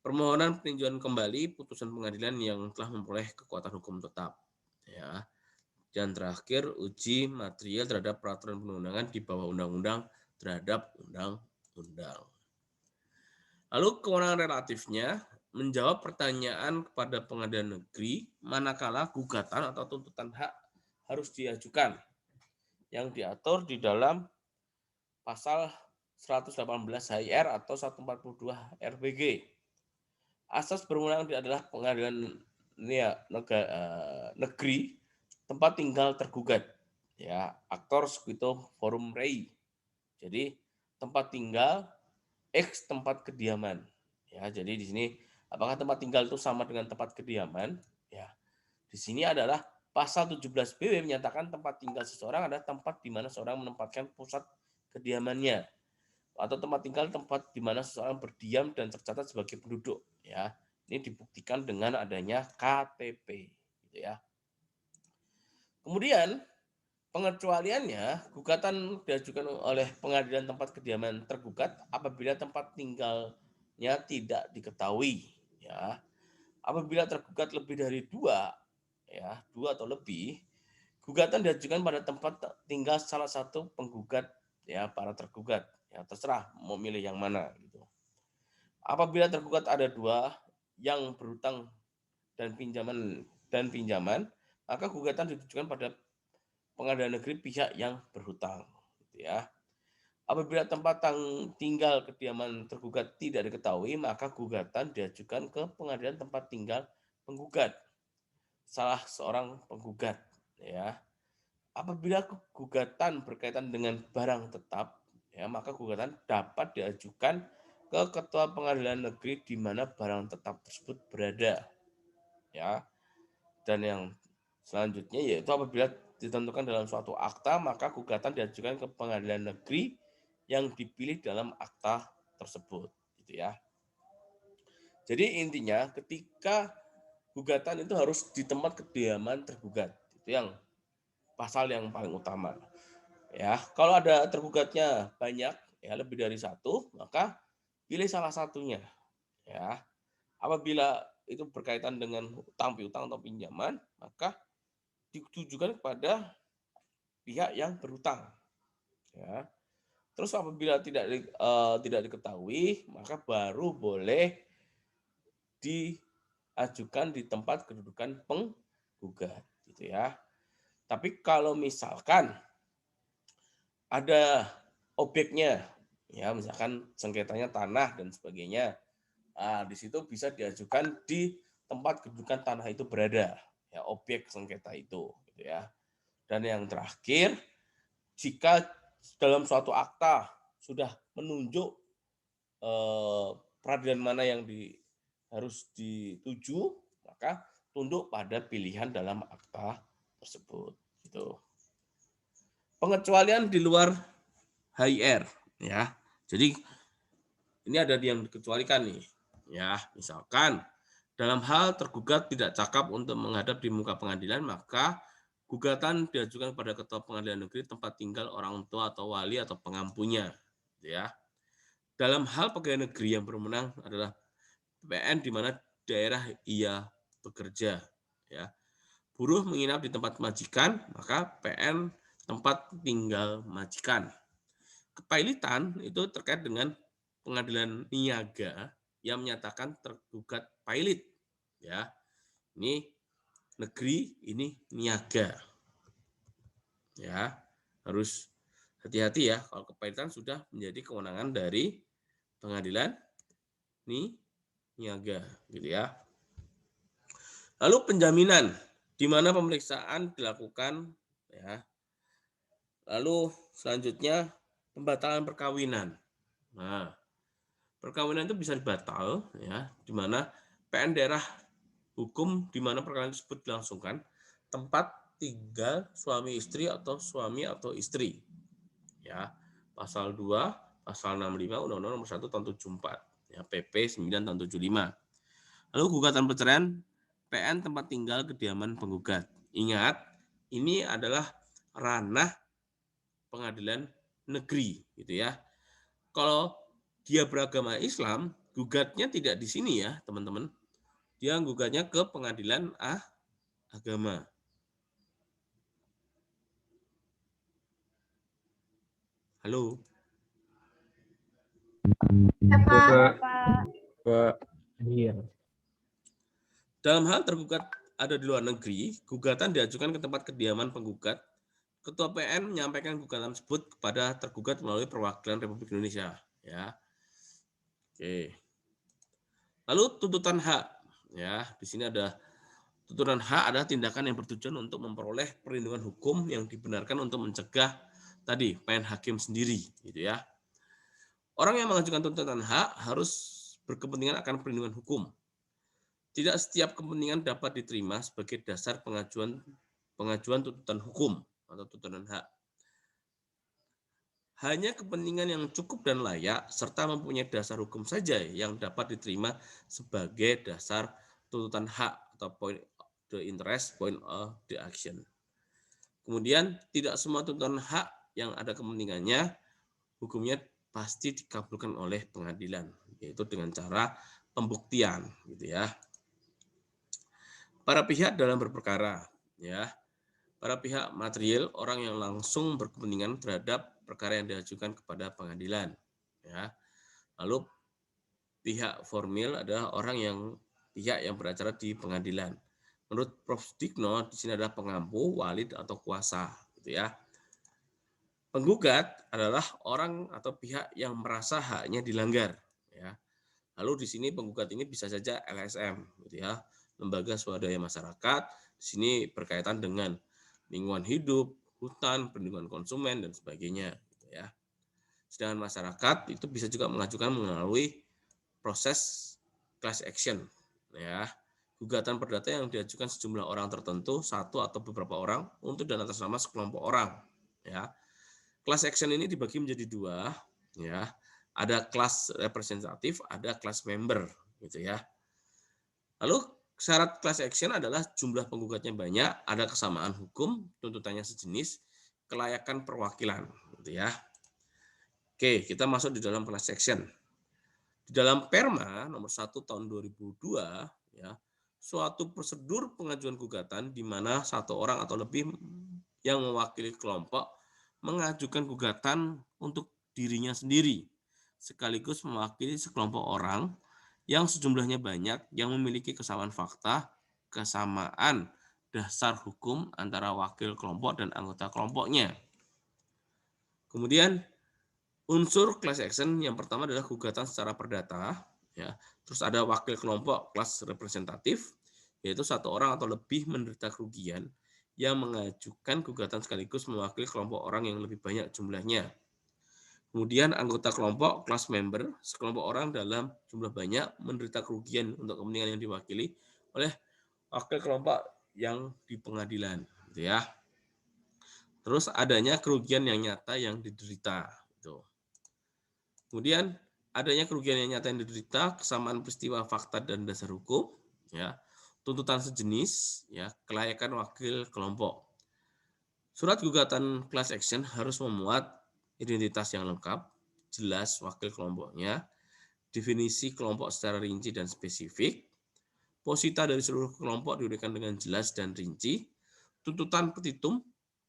Permohonan peninjauan kembali putusan pengadilan yang telah memperoleh kekuatan hukum tetap. Ya. Dan terakhir, uji material terhadap peraturan perundang-undangan di bawah undang-undang terhadap undang-undang. Lalu kewenangan relatifnya menjawab pertanyaan kepada pengadilan negeri manakala gugatan atau tuntutan hak harus diajukan yang diatur di dalam pasal 118 HIR atau 142 RBG. Asas berwenang adalah pengadilan negeri tempat tinggal tergugat, ya, aktor sequito forum rei. Jadi tempat tinggal X tempat kediaman, ya. Jadi di sini apakah tempat tinggal itu sama dengan tempat kediaman, ya. di sini adalah pasal 17BW menyatakan tempat tinggal seseorang adalah tempat di mana seseorang menempatkan pusat kediamannya atau tempat tinggal tempat di mana seseorang berdiam dan tercatat sebagai penduduk, ya. Ini dibuktikan dengan adanya KTP, gitu ya. Kemudian pengecualiannya, gugatan diajukan oleh pengadilan tempat kediaman tergugat apabila tempat tinggalnya tidak diketahui, ya. Apabila tergugat lebih dari 2 atau lebih, gugatan diajukan pada tempat tinggal salah satu penggugat, ya, para tergugat, ya, terserah mau milih yang mana gitu. Apabila tergugat ada 2 yang berutang dan pinjaman, maka gugatan ditujukan pada pengadilan negeri pihak yang berhutang, gitu ya. Apabila tempat tinggal kediaman tergugat tidak diketahui, maka gugatan diajukan ke pengadilan tempat tinggal penggugat, salah seorang penggugat, ya. Apabila gugatan berkaitan dengan barang tetap, ya, maka gugatan dapat diajukan ke ketua pengadilan negeri di mana barang tetap tersebut berada, ya. Dan yang selanjutnya yaitu apabila ditentukan dalam suatu akta, maka gugatan diajukan ke pengadilan negeri yang dipilih dalam akta tersebut, gitu ya. Jadi intinya ketika gugatan itu harus di tempat kediaman tergugat, itu yang pasal yang paling utama. Ya, kalau ada tergugatnya banyak, ya lebih dari 1, maka pilih salah satunya. Ya, apabila itu berkaitan dengan utang piutang atau pinjaman, maka ditujukan kepada pihak yang berutang. Ya. Terus apabila tidak diketahui, maka baru boleh diajukan di tempat kedudukan penggugat, gitu ya. Tapi kalau misalkan ada objeknya, ya misalkan sengketanya tanah dan sebagainya, di situ bisa diajukan di tempat kedudukan tanah itu berada, ya objek sengketa itu, gitu ya. Dan yang terakhir, jika dalam suatu akta sudah menunjuk peradilan mana yang harus dituju, maka tunduk pada pilihan dalam akta tersebut. Gitu. Pengecualian di luar HIR, ya. Jadi ini ada yang dikecualikan nih, ya. Misalkan dalam hal tergugat tidak cakap untuk menghadap di muka pengadilan, maka gugatan diajukan pada ketua pengadilan negeri tempat tinggal orang tua atau wali atau pengampunya, ya. Dalam hal pegawai negeri yang berwenang adalah PN di mana daerah ia bekerja, ya. Buruh menginap di tempat majikan, maka PN tempat tinggal majikan. Kepailitan itu terkait dengan pengadilan niaga yang menyatakan tergugat pailit, ya. Ini negeri, ini niaga. Ya, harus hati-hati ya kalau kepailitan sudah menjadi kewenangan dari pengadilan niaga, gitu ya. Lalu penjaminan di mana pemeriksaan dilakukan, ya. Lalu selanjutnya pembatalan perkawinan. Nah, perkawinan itu bisa dibatal, ya, di mana PN daerah hukum di mana perkawinan tersebut dilangsungkan, tempat tinggal suami istri atau suami atau istri. Ya, pasal 2, pasal 65 Undang-Undang Nomor 1 Tahun 74, ya, PP 9 Tahun 75. Lalu gugatan perceraian PN tempat tinggal kediaman penggugat. Ingat, ini adalah ranah pengadilan negeri, gitu ya. Kalau dia beragama Islam, gugatnya tidak di sini ya, teman-teman. Dia gugatnya ke pengadilan agama. Halo. Pak. Dalam hal tergugat ada di luar negeri, gugatan diajukan ke tempat kediaman penggugat. Ketua PN menyampaikan gugatan tersebut kepada tergugat melalui perwakilan Republik Indonesia, ya. Oke. Lalu tuntutan hak, ya. Di sini ada tuntutan hak adalah tindakan yang bertujuan untuk memperoleh perlindungan hukum yang dibenarkan untuk mencegah tadi PN hakim sendiri, gitu ya. Orang yang mengajukan tuntutan hak harus berkepentingan akan perlindungan hukum. Tidak setiap kepentingan dapat diterima sebagai dasar pengajuan tuntutan hukum atau tuntutan hak. Hanya kepentingan yang cukup dan layak serta mempunyai dasar hukum saja yang dapat diterima sebagai dasar tuntutan hak atau point of the interest, point of the action. Kemudian tidak semua tuntutan hak yang ada kepentingannya hukumnya pasti dikabulkan oleh pengadilan, yaitu dengan cara pembuktian, gitu ya. Para pihak dalam berperkara, ya. Para pihak material orang yang langsung berkepentingan terhadap perkara yang diajukan kepada pengadilan, ya. Lalu pihak formil adalah pihak yang beracara di pengadilan. Menurut Prof. Sudikno di sini adalah pengampu, walid atau kuasa, gitu ya. Penggugat adalah orang atau pihak yang merasa haknya dilanggar, ya. Lalu di sini penggugat ini bisa saja LSM, gitu ya, lembaga swadaya masyarakat. Di sini berkaitan dengan lingkungan hidup, hutan, perlindungan konsumen dan sebagainya, gitu ya. Sedangkan masyarakat itu bisa juga mengajukan melalui proses class action, ya. Gugatan perdata yang diajukan sejumlah orang tertentu, satu atau beberapa orang untuk dan atas nama sekelompok orang, ya. Class action ini dibagi menjadi dua, ya. Ada kelas representatif, ada kelas member, gitu ya. Lalu syarat class action adalah jumlah penggugatnya banyak, ada kesamaan hukum, tuntutannya sejenis, kelayakan perwakilan, gitu ya. Oke, kita masuk di dalam class action. Di dalam Perma nomor 1 tahun 2002, ya, suatu prosedur pengajuan gugatan di mana satu orang atau lebih yang mewakili kelompok mengajukan gugatan untuk dirinya sendiri, sekaligus mewakili sekelompok orang yang sejumlahnya banyak yang memiliki kesamaan fakta, kesamaan dasar hukum antara wakil kelompok dan anggota kelompoknya. Kemudian unsur class action yang pertama adalah gugatan secara perdata, ya. Terus ada wakil kelompok kelas representatif, yaitu satu orang atau lebih menderita kerugian yang mengajukan gugatan sekaligus mewakili kelompok orang yang lebih banyak jumlahnya. Kemudian anggota kelompok kelas member, sekelompok orang dalam jumlah banyak menderita kerugian untuk kepentingan yang diwakili oleh wakil kelompok yang di pengadilan, gitu ya. Terus adanya kerugian yang nyata yang diderita, gitu. Kemudian adanya kerugian yang nyata yang diderita, kesamaan peristiwa fakta dan dasar hukum, ya. Tuntutan sejenis, ya, kelayakan wakil kelompok. Surat gugatan class action harus memuat identitas yang lengkap, jelas wakil kelompoknya, definisi kelompok secara rinci dan spesifik, posita dari seluruh kelompok diberikan dengan jelas dan rinci, tuntutan petitum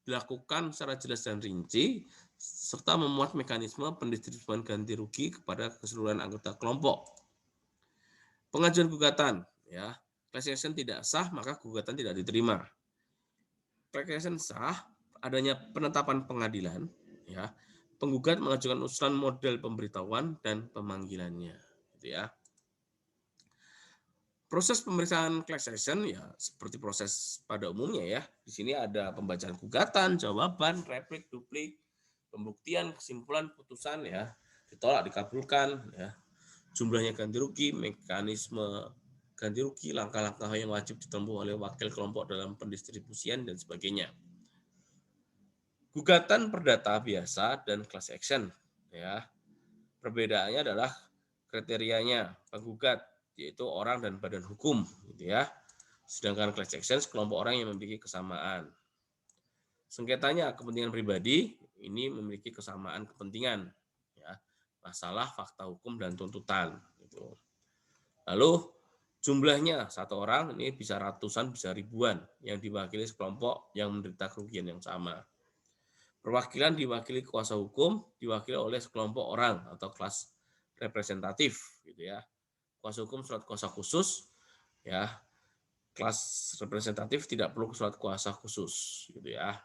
dilakukan secara jelas dan rinci, serta memuat mekanisme pendistribusian ganti rugi kepada keseluruhan anggota kelompok. Pengajuan gugatan, ya, class action tidak sah maka gugatan tidak diterima. Class action sah adanya penetapan pengadilan, ya. Penggugat mengajukan usulan model pemberitahuan dan pemanggilannya, gitu ya. Proses pemeriksaan class action ya seperti proses pada umumnya ya. Di sini ada pembacaan gugatan, jawaban, replik, duplik, pembuktian, kesimpulan, putusan ya, ditolak, dikabulkan ya. Jumlahnya ganti rugi, mekanisme ganti rugi, langkah-langkah yang wajib ditempuh oleh wakil kelompok dalam pendistribusian dan sebagainya. Gugatan perdata biasa dan class action, ya. Perbedaannya adalah kriterianya penggugat, yaitu orang dan badan hukum, gitu ya. Sedangkan class action sekelompok orang yang memiliki kesamaan. Sengketanya kepentingan pribadi ini memiliki kesamaan kepentingan, ya. Masalah fakta hukum dan tuntutan, gitu. Lalu jumlahnya satu orang ini bisa ratusan, bisa ribuan yang diwakili sekelompok yang menderita kerugian yang sama. Perwakilan diwakili kuasa hukum, diwakili oleh sekelompok orang atau kelas representatif, gitu ya. Kuasa hukum surat kuasa khusus, ya. Kelas representatif tidak perlu surat kuasa khusus, gitu ya.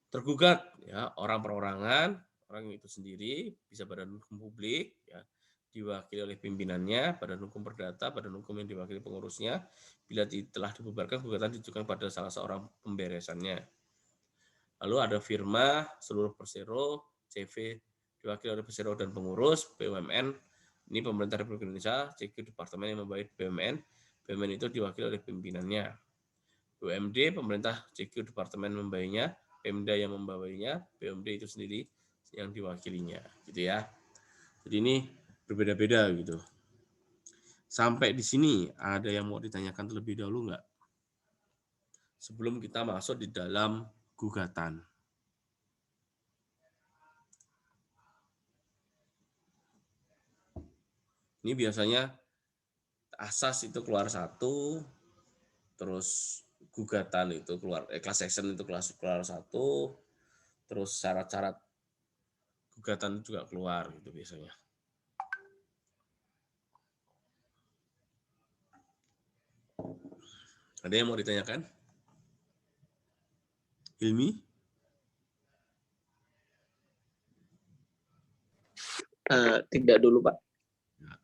Tergugat, ya, orang perorangan, orang itu sendiri, bisa badan hukum publik, ya, diwakili oleh pimpinannya, badan hukum perdata, badan hukum yang diwakili pengurusnya. Bila telah dibubarkan, gugatan ditujukan pada salah seorang pemberesannya. Lalu ada firma seluruh persero, CV diwakili oleh persero dan pengurus, BUMN Ini pemerintah Republik Indonesia, CQ departemen yang membawahi BUMN. BUMN itu diwakili oleh pimpinannya. BUMD, pemerintah CQ departemen membawahinya, Pemda yang membawahinya, BUMD itu sendiri yang diwakilinya, gitu ya. Jadi ini berbeda-beda gitu. Sampai di sini ada yang mau ditanyakan terlebih dahulu nggak? Sebelum kita masuk di dalam gugatan. Ini biasanya asas itu keluar 1, terus gugatan itu keluar, class action itu keluar 1, terus syarat-syarat gugatan juga keluar gitu biasanya. Ada yang mau ditanyakan? Hilmi? Tidak dulu, Pak.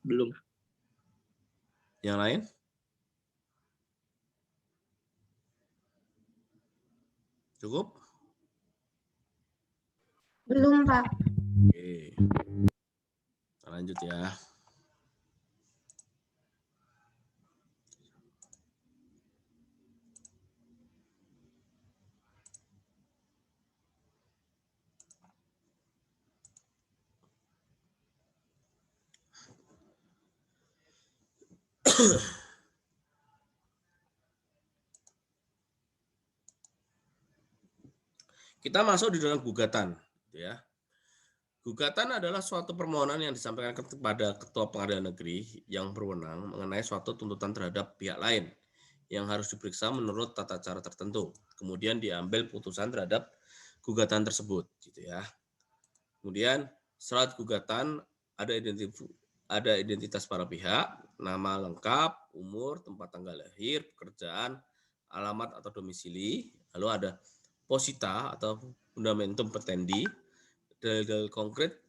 Belum. Yang lain? Cukup? Belum, Pak. Oke. Kita lanjut ya. Kita masuk di dalam gugatan, ya. Gugatan adalah suatu permohonan yang disampaikan kepada Ketua Pengadilan Negeri yang berwenang mengenai suatu tuntutan terhadap pihak lain yang harus diperiksa menurut tata cara tertentu. Kemudian diambil putusan terhadap gugatan tersebut, gitu ya. Kemudian syarat gugatan ada identitas para pihak, nama lengkap, umur, tempat tanggal lahir, pekerjaan, alamat atau domisili, lalu ada posita atau fundamentum petendi, dalil-dalil konkret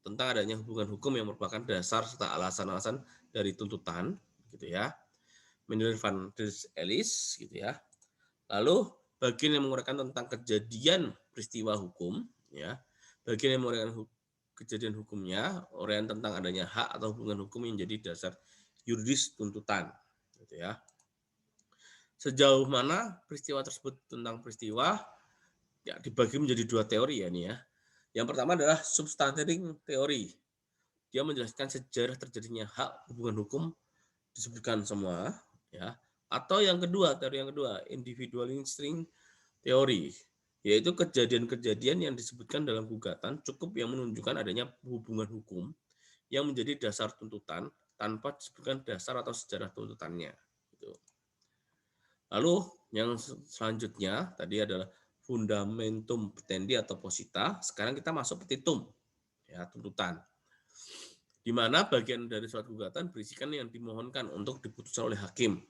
tentang adanya hubungan hukum yang merupakan dasar serta alasan-alasan dari tuntutan, gitu ya. Menurut Van der Ellis, gitu ya. Lalu bagian yang menguraikan tentang kejadian peristiwa hukum, ya. Bagian yang menguraikan kejadian hukumnya, uraian tentang adanya hak atau hubungan hukum yang jadi dasar yuridis tuntutan, gitu ya. Sejauh mana peristiwa tersebut tentang peristiwa ya dibagi menjadi 2 teori ya nih ya. Yang pertama adalah substantiating teori. Dia menjelaskan sejarah terjadinya hak hubungan hukum disebutkan semua ya. Atau yang kedua, teori yang kedua, individualistic teori, yaitu kejadian-kejadian yang disebutkan dalam gugatan cukup yang menunjukkan adanya hubungan hukum yang menjadi dasar tuntutan tanpa disebutkan dasar atau sejarah tuntutannya. Gitu. Lalu yang selanjutnya tadi adalah fundamentum petendi atau posita. Sekarang kita masuk petitum, ya tuntutan. Di mana bagian dari surat gugatan berisikan yang dimohonkan untuk diputuskan oleh hakim.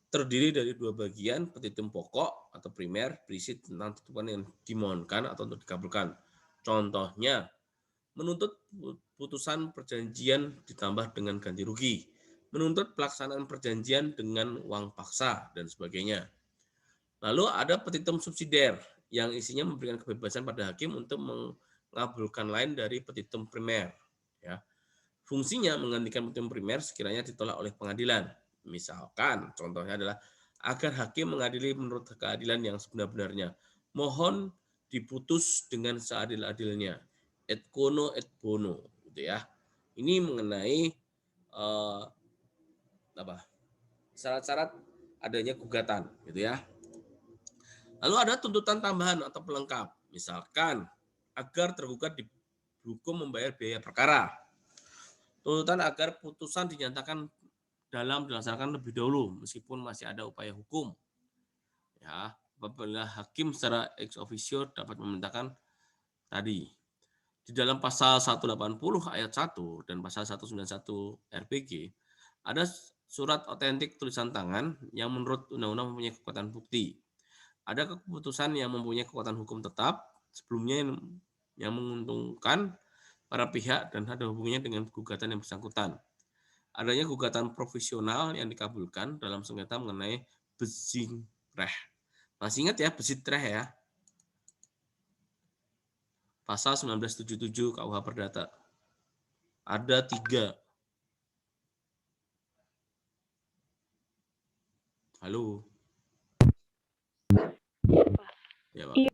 Terdiri dari 2 bagian, petitum pokok atau primer berisi tentang tuntutan yang dimohonkan atau untuk dikabulkan. Contohnya, menuntut putusan perjanjian ditambah dengan ganti rugi, menuntut pelaksanaan perjanjian dengan uang paksa, dan sebagainya. Lalu ada petitum subsidiar yang isinya memberikan kebebasan pada hakim untuk mengabulkan lain dari petitum primer. Ya. Fungsinya menggantikan petitum primer sekiranya ditolak oleh pengadilan. Misalkan contohnya adalah agar hakim mengadili menurut keadilan yang sebenar-benarnya. Mohon diputus dengan seadil-adilnya. Et cono et bono, gitu ya. Ini mengenai syarat-syarat adanya gugatan, gitu ya. Lalu ada tuntutan tambahan atau pelengkap, misalkan agar tergugat dihukum membayar biaya perkara. Tuntutan agar putusan dinyatakan dilaksanakan lebih dahulu meskipun masih ada upaya hukum. Ya, apabila hakim secara ex officio dapat memerintahkan tadi. Di dalam pasal 180 ayat 1 dan pasal 191 RPG ada surat otentik tulisan tangan yang menurut undang-undang mempunyai kekuatan bukti. Ada keputusan yang mempunyai kekuatan hukum tetap sebelumnya yang menguntungkan para pihak dan ada hubungannya dengan gugatan yang bersangkutan. Adanya gugatan profesional yang dikabulkan dalam sengketa mengenai bezingreh. Masih ingat ya bezingreh ya? Pasal 1977 KUH Perdata. Ada 3 Halo. Ya, Pak. Iya.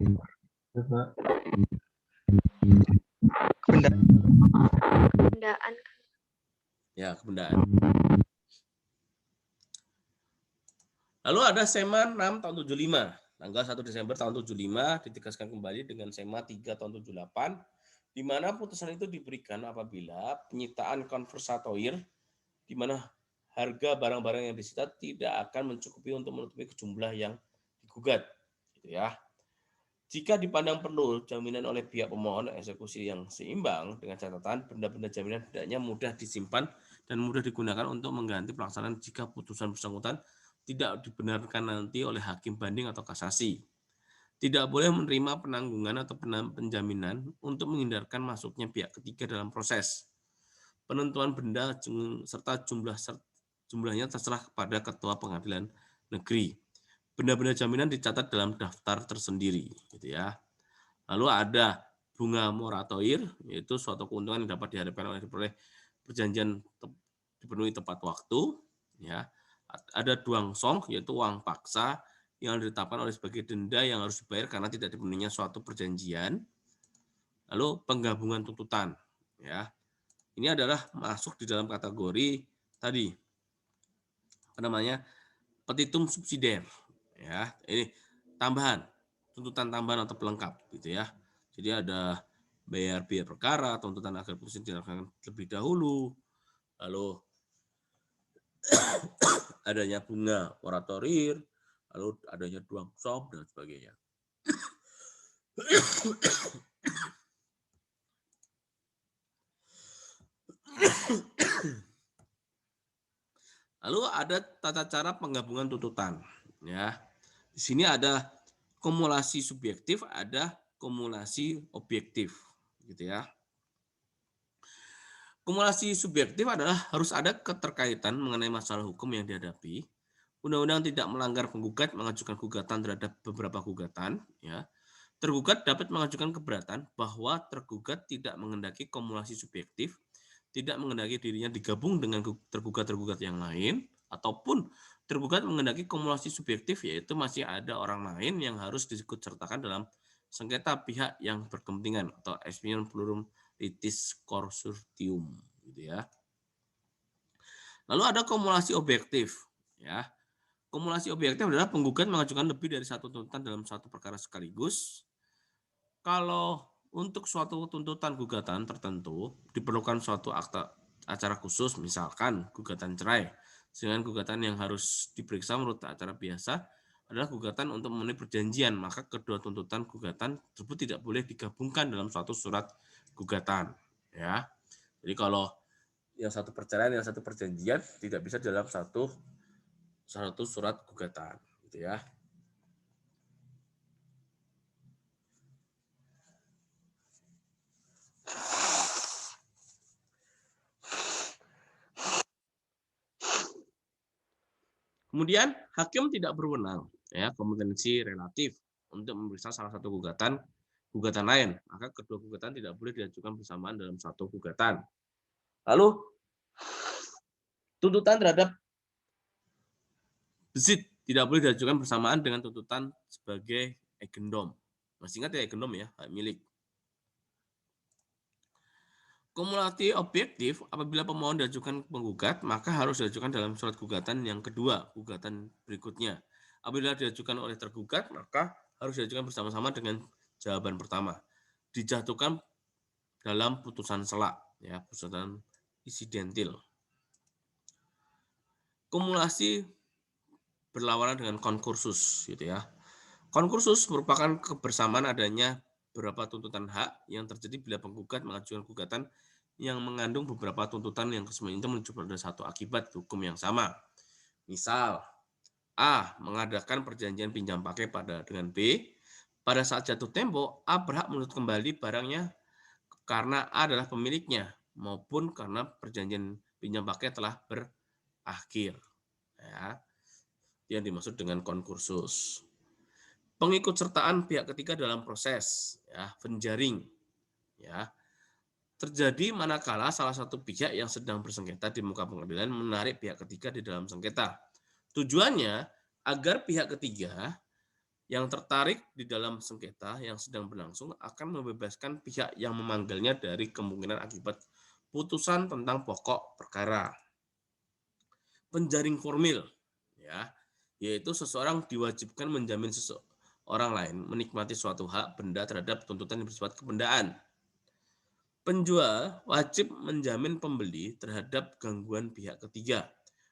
Kebendaan. Ya, kebendaan. Lalu ada SEMA 6 tahun 75. Tanggal 1 Desember tahun 75 ditegaskan kembali dengan SEMA 3 tahun 78, di mana putusan itu diberikan apabila penyitaan konversatoir, di mana harga barang-barang yang disita tidak akan mencukupi untuk menutupi jumlah yang digugat. Gitu ya. Jika dipandang perlu jaminan oleh pihak pemohon eksekusi yang seimbang, dengan catatan benda-benda jaminan hendaknya mudah disimpan dan mudah digunakan untuk mengganti pelaksanaan jika putusan bersangkutan tidak dibenarkan nanti oleh hakim banding atau kasasi. Tidak boleh menerima penanggungan atau penjaminan untuk menghindarkan masuknya pihak ketiga dalam proses. Penentuan benda serta jumlahnya terserah kepada Ketua Pengadilan Negeri. Benda-benda jaminan dicatat dalam daftar tersendiri, gitu ya. Lalu ada bunga moratoire, yaitu suatu keuntungan yang dapat diharapkan oleh perjanjian dipenuhi tepat waktu, ya. Ada duangsong, yaitu uang paksa yang ditetapkan oleh sebagai denda yang harus dibayar karena tidak dipenuhinya suatu perjanjian. Lalu penggabungan tuntutan, ya. Ini adalah masuk di dalam kategori tadi, apa namanya, petitum subsidiar, ya. Ini tambahan, tuntutan tambahan atau pelengkap, gitu ya. Jadi ada bayar biaya perkara, tuntutan agar putusan dilakukan lebih dahulu, lalu adanya bunga moratorium, lalu adanya duangsong dan sebagainya. Lalu ada tata cara penggabungan tuntutan, ya. Di sini ada kumulasi subjektif, ada kumulasi objektif, gitu ya. Kumulasi subjektif adalah harus ada keterkaitan mengenai masalah hukum yang dihadapi. Undang-undang tidak melanggar penggugat mengajukan gugatan terhadap beberapa gugatan, ya. Tergugat dapat mengajukan keberatan bahwa tergugat tidak menghendaki kumulasi subjektif, tidak menghendaki dirinya digabung dengan tergugat-tergugat yang lain, ataupun tergugat menghendaki kumulasi subjektif, yaitu masih ada orang lain yang harus diikut sertakan dalam sengketa pihak yang berkepentingan atau expium plurium litis consortium, gitu ya. Lalu ada kumulasi objektif, ya. Kumulasi objektif adalah penggugat mengajukan lebih dari satu tuntutan dalam satu perkara sekaligus. Kalau untuk suatu tuntutan gugatan tertentu diperlukan suatu akta acara khusus, misalkan gugatan cerai, dengan gugatan yang harus diperiksa menurut acara biasa adalah gugatan untuk memenuhi perjanjian, maka kedua tuntutan gugatan tersebut tidak boleh digabungkan dalam suatu surat gugatan, ya. Jadi kalau yang satu perceraian, yang satu perjanjian tidak bisa dalam satu surat gugatan, gitu ya. Kemudian hakim tidak berwenang, ya, kompetensi relatif untuk memeriksa salah satu gugatan lain, maka kedua gugatan tidak boleh diajukan bersamaan dalam satu gugatan. Lalu tuntutan terhadap besit tidak boleh diajukan bersamaan dengan tuntutan sebagai agendom. Masih ingat ya agendom, ya, hak milik. Kumulasi objektif, apabila pemohon diajukan penggugat, maka harus diajukan dalam surat gugatan yang kedua, gugatan berikutnya. Apabila diajukan oleh tergugat, maka harus diajukan bersama-sama dengan jawaban pertama. Dijatuhkan dalam putusan selak, ya, putusan insidentil. Kumulasi berlawanan dengan konkursus, gitu ya. Konkursus merupakan kebersamaan adanya beberapa tuntutan hak yang terjadi bila penggugat mengajukan gugatan yang mengandung beberapa tuntutan yang kesemuanya itu menuju pada satu akibat hukum yang sama. Misal, A mengadakan perjanjian pinjam pakai dengan B. Pada saat jatuh tempo, A berhak menuntut kembali barangnya karena A adalah pemiliknya, maupun karena perjanjian pinjam pakai telah berakhir. Ya, yang dimaksud dengan konkursus. Pengikutsertaan pihak ketiga dalam proses, ya, penjaring, ya, terjadi manakala salah satu pihak yang sedang bersengketa di muka pengadilan menarik pihak ketiga di dalam sengketa. Tujuannya agar pihak ketiga yang tertarik di dalam sengketa yang sedang berlangsung akan membebaskan pihak yang memanggilnya dari kemungkinan akibat putusan tentang pokok perkara. Penjaring formil, ya, yaitu seseorang diwajibkan menjamin seseorang lain menikmati suatu hak benda terhadap tuntutan yang bersifat kebendaan. Penjual wajib menjamin pembeli terhadap gangguan pihak ketiga.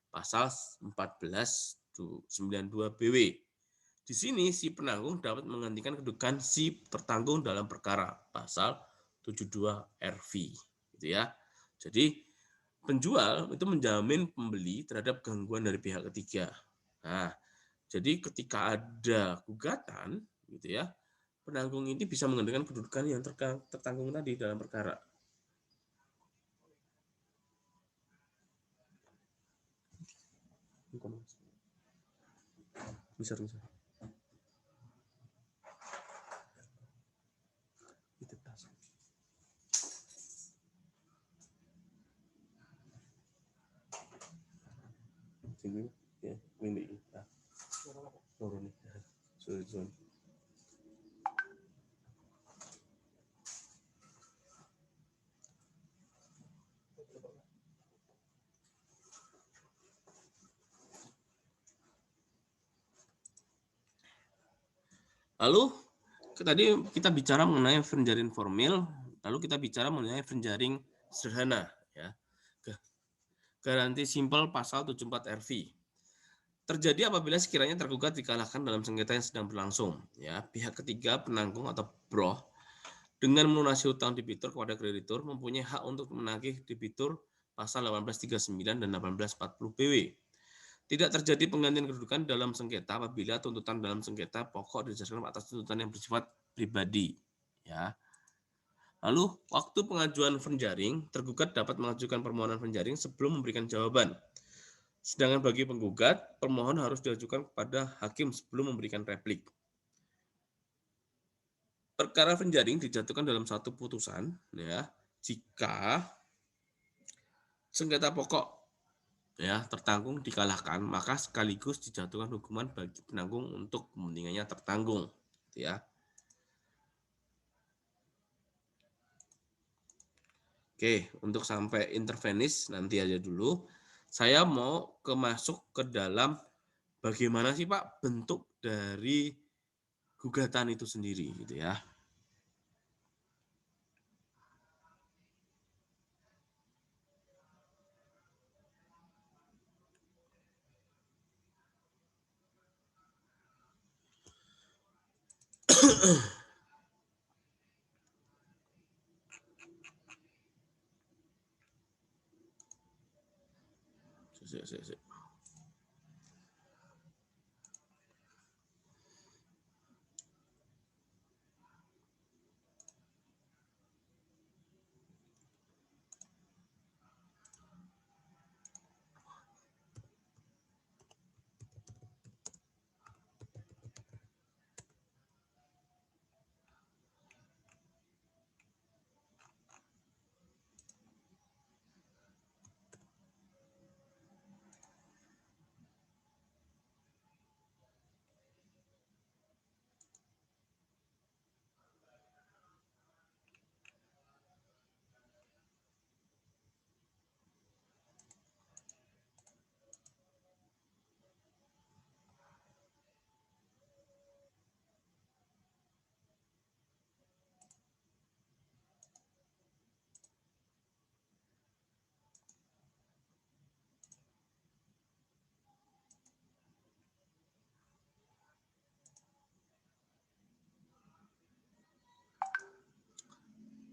Pasal 1492 BW. Di sini si penanggung dapat menggantikan kedudukan si tertanggung dalam perkara. Pasal 72 RV, gitu ya. Jadi penjual itu menjamin pembeli terhadap gangguan dari pihak ketiga. Nah, jadi ketika ada gugatan, gitu ya, penanggung ini bisa menggantikan kedudukan yang tertanggung tadi dalam perkara. Bisa. Sini ya, ini. Turun nih. Sudah. Lalu tadi kita bicara mengenai event formil, lalu kita bicara mengenai event sederhana, ya. Garansi simpel pasal 74 RV. Terjadi apabila sekiranya tergugat dikalahkan dalam sengketa yang sedang berlangsung, ya. Pihak ketiga penanggung atau broh dengan melunasi hutang debitur kepada kreditur mempunyai hak untuk menagih debitur pasal 1839 dan 1840 BW. Tidak terjadi penggantian kedudukan dalam sengketa apabila tuntutan dalam sengketa pokok didasarkan atas tuntutan yang bersifat pribadi, ya. Lalu waktu pengajuan penjaring, tergugat dapat mengajukan permohonan penjaring sebelum memberikan jawaban. Sedangkan bagi penggugat, permohon harus diajukan kepada hakim sebelum memberikan replik. Perkara penjaring dijatuhkan dalam satu putusan, ya, jika sengketa pokok, ya, tertanggung dikalahkan, maka sekaligus dijatuhkan hukuman bagi penanggung untuk kepentingannya tertanggung, ya. Oke, untuk sampai intervenis nanti aja dulu. Saya mau masuk ke dalam bagaimana sih Pak bentuk dari gugatan itu sendiri, gitu ya.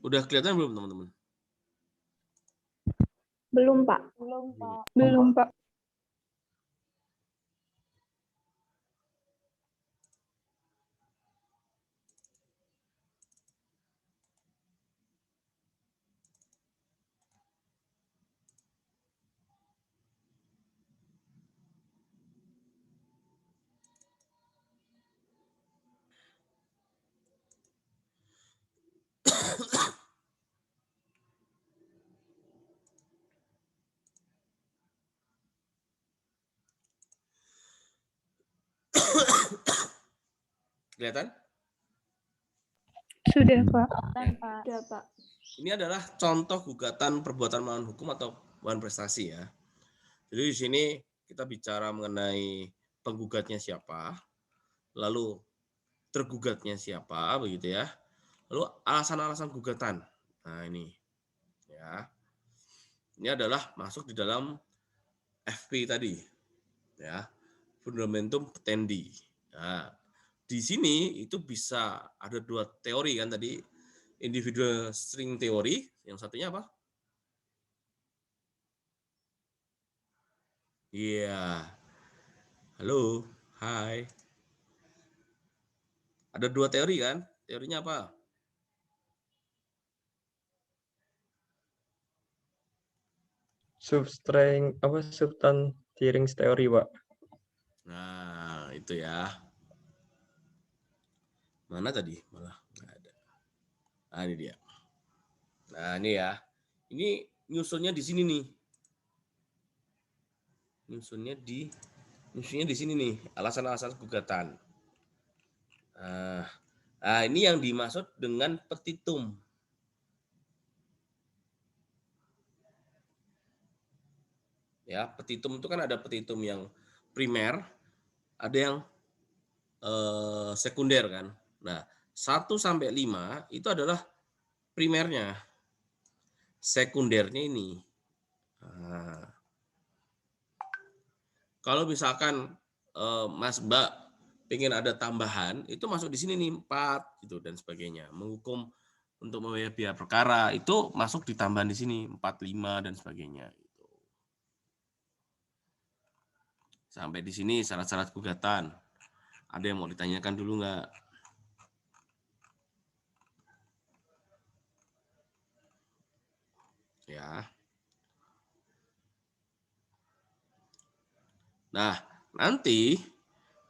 Udah kelihatan belum teman-teman? Belum, Pak. Belum, Pak. Kelihatan? Sudah, Pak. Udah, Pak. Ini adalah contoh gugatan perbuatan melawan hukum atau melawan prestasi ya. Jadi di sini kita bicara mengenai penggugatnya siapa, lalu tergugatnya siapa, begitu ya. Lalu alasan-alasan gugatan. Nah ini ya. Ini adalah masuk di dalam FP tadi, ya, fundamentum petendi. Nah, di sini itu bisa ada dua teori kan tadi, individual string teori, yang satunya apa? Iya. Halo, hai. Ada dua teori kan? Teorinya apa? Substantiating theory, Pak. Nah, itu ya. Mana tadi? Malah nggak ada. Nah, ini dia. Nah, ini ya. Ini nyusunnya di sini nih. Nyusunnya di sini nih, alasan-alasan gugatan. Nah, ini yang dimaksud dengan petitum. Ya, petitum itu kan ada petitum yang primer, ada yang sekunder kan. Nah, 1 sampai 5 itu adalah primernya. Sekundernya ini. Nah, kalau misalkan Mas Mbak pengen ada tambahan, itu masuk di sini nih 4 gitu dan sebagainya. Menghukum untuk membayar biaya perkara itu masuk ditambahan di sini 4, 5 dan sebagainya. Gitu. Sampai di sini syarat-syarat gugatan. Ada yang mau ditanyakan dulu nggak? Ya. Nah, nanti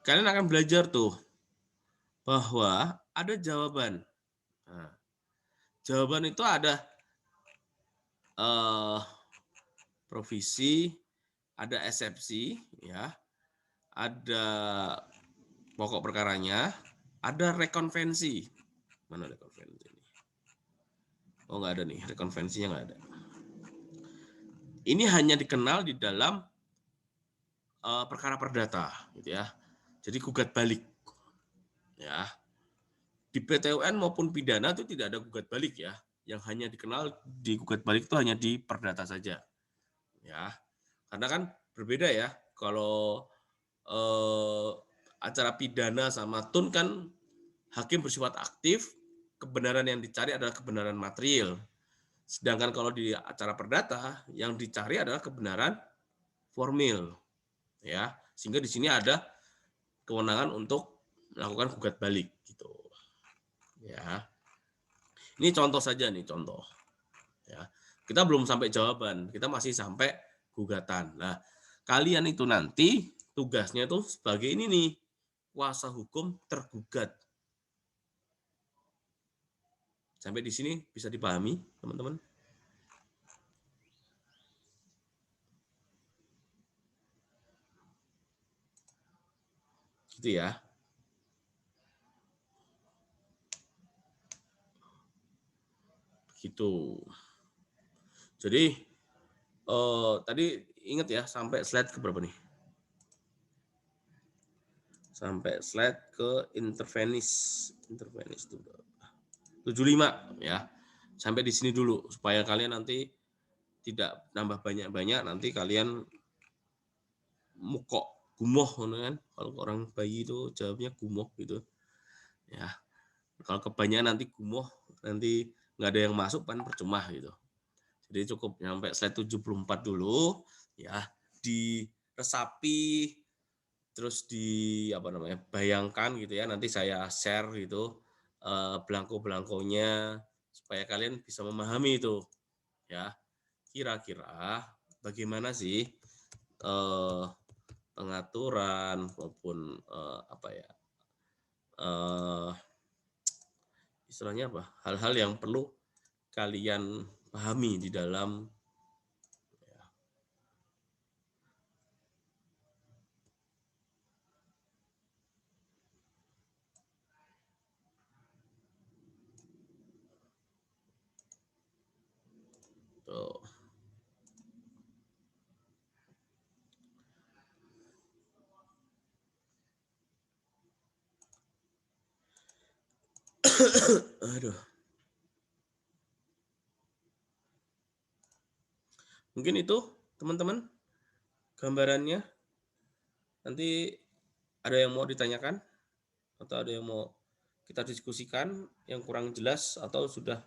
kalian akan belajar tuh bahwa ada jawaban. Nah, jawaban itu ada provisi, ada eksepsi, ya, ada pokok perkaranya, ada rekonvensi. Mana rekonvensi ini? Oh, nggak ada nih, rekonvensinya nggak ada. Ini hanya dikenal di dalam perkara perdata, gitu ya. Jadi gugat balik, ya. Di PT UN maupun pidana itu tidak ada gugat balik ya. Yang hanya dikenal di gugat balik itu hanya di perdata saja, ya. Karena kan berbeda ya. Kalau acara pidana sama tun kan hakim bersifat aktif, kebenaran yang dicari adalah kebenaran material. Sedangkan kalau di acara perdata yang dicari adalah kebenaran formil, ya. Sehingga di sini ada kewenangan untuk melakukan gugat balik gitu. Ya. Ini contoh saja nih, contoh. Ya. Kita belum sampai jawaban, kita masih sampai gugatan. Nah, kalian itu nanti tugasnya tuh sebagai ini nih, kuasa hukum tergugat. Sampai di sini bisa dipahami, teman-teman? Gitu ya. Gitu. Jadi tadi ingat ya sampai slide ke berapa nih? Sampai slide ke intervenis itu 75 ya. Sampai di sini dulu supaya kalian nanti tidak nambah banyak-banyak, nanti kalian mukok gumoh kan. Kalau orang bayi itu jawabnya gumoh gitu. Ya. Kalau kebanyakan nanti gumoh, nanti nggak ada yang masuk kan percuma gitu. Jadi cukup sampai slide 74 dulu ya, diresapi terus bayangkan gitu ya, nanti saya share gitu belangko-belangkonya supaya kalian bisa memahami itu ya, kira-kira bagaimana sih pengaturan maupun istilahnya apa, hal-hal yang perlu kalian pahami di dalam Aduh. Mungkin itu teman-teman gambarannya. Nanti ada yang mau ditanyakan atau ada yang mau kita diskusikan yang kurang jelas atau sudah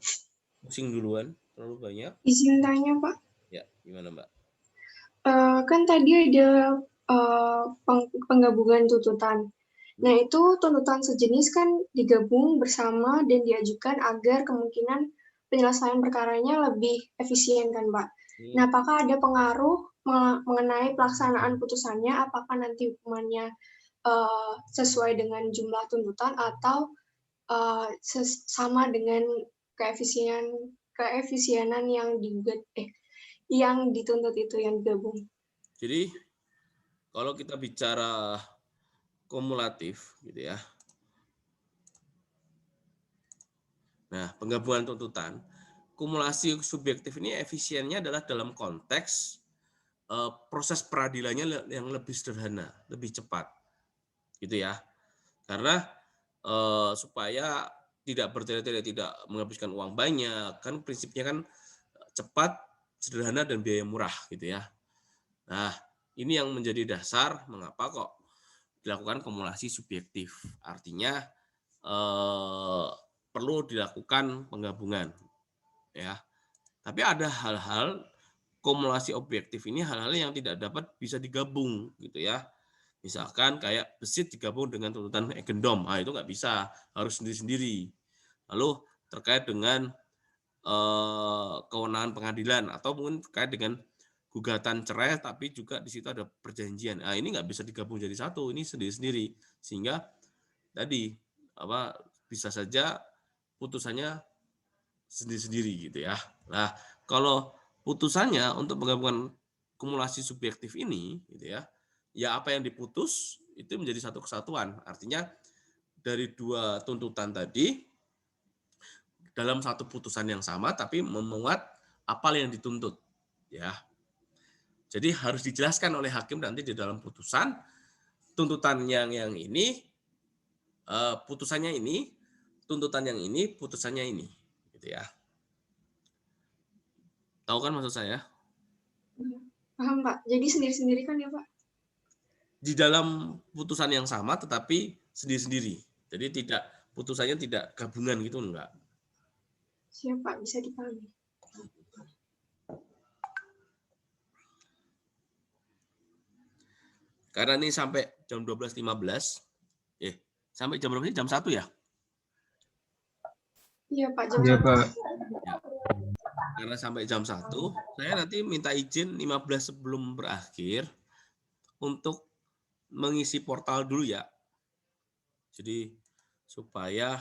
pusing duluan terlalu banyak? Izin tanya, Pak. Ya, gimana Mbak? Kan tadi ada penggabungan tuntutan. Nah, itu tuntutan sejenis kan digabung bersama dan diajukan agar kemungkinan penyelesaian perkaranya lebih efisien kan, Pak? Nah, apakah ada pengaruh mengenai pelaksanaan putusannya? Apakah nanti hukumannya sesuai dengan jumlah tuntutan atau sama dengan keefisienan yang yang dituntut itu yang digabung? Jadi kalau kita bicara kumulatif gitu ya. Nah, penggabungan tuntutan, kumulasi subjektif ini efisiennya adalah dalam konteks proses peradilannya yang lebih sederhana, lebih cepat. Gitu ya. Karena supaya tidak bertele-tele, tidak menghabiskan uang banyak, kan prinsipnya kan cepat, sederhana dan biaya murah gitu ya. Nah, ini yang menjadi dasar mengapa kok dilakukan kumulasi subjektif. Artinya perlu dilakukan penggabungan ya. Tapi ada hal-hal kumulasi objektif ini hal-hal yang tidak dapat bisa digabung gitu ya. Misalkan kayak Besit digabung dengan tuntutan Ekgendom, itu nggak bisa, harus sendiri-sendiri. Lalu terkait dengan kewenangan pengadilan atau mungkin terkait dengan gugatan cerai tapi juga di situ ada perjanjian. Nah, ini nggak bisa digabung jadi satu, ini sendiri-sendiri. Sehingga tadi bisa saja putusannya sendiri-sendiri gitu ya. Nah, kalau putusannya untuk penggabungan kumulasi subjektif ini gitu ya, ya apa yang diputus itu menjadi satu kesatuan. Artinya dari dua tuntutan tadi dalam satu putusan yang sama tapi memuat apa yang dituntut ya. Jadi harus dijelaskan oleh hakim nanti di dalam putusan tuntutan yang ini, putusannya ini, tuntutan yang ini, putusannya ini, gitu ya. Tahu kan maksud saya? Paham, Pak. Jadi sendiri-sendiri kan ya, Pak? Di dalam putusan yang sama tetapi sendiri-sendiri. Jadi putusannya tidak gabungan gitu, enggak. Siap, Pak. Bisa dipahami. Karena ini sampai jam 12.15. Sampai jam berapa sih? Jam 1 ya? Iya, Pak. Jam 1. Ya. Karena sampai jam 1, saya nanti minta izin 15 sebelum berakhir untuk mengisi portal dulu ya. Jadi supaya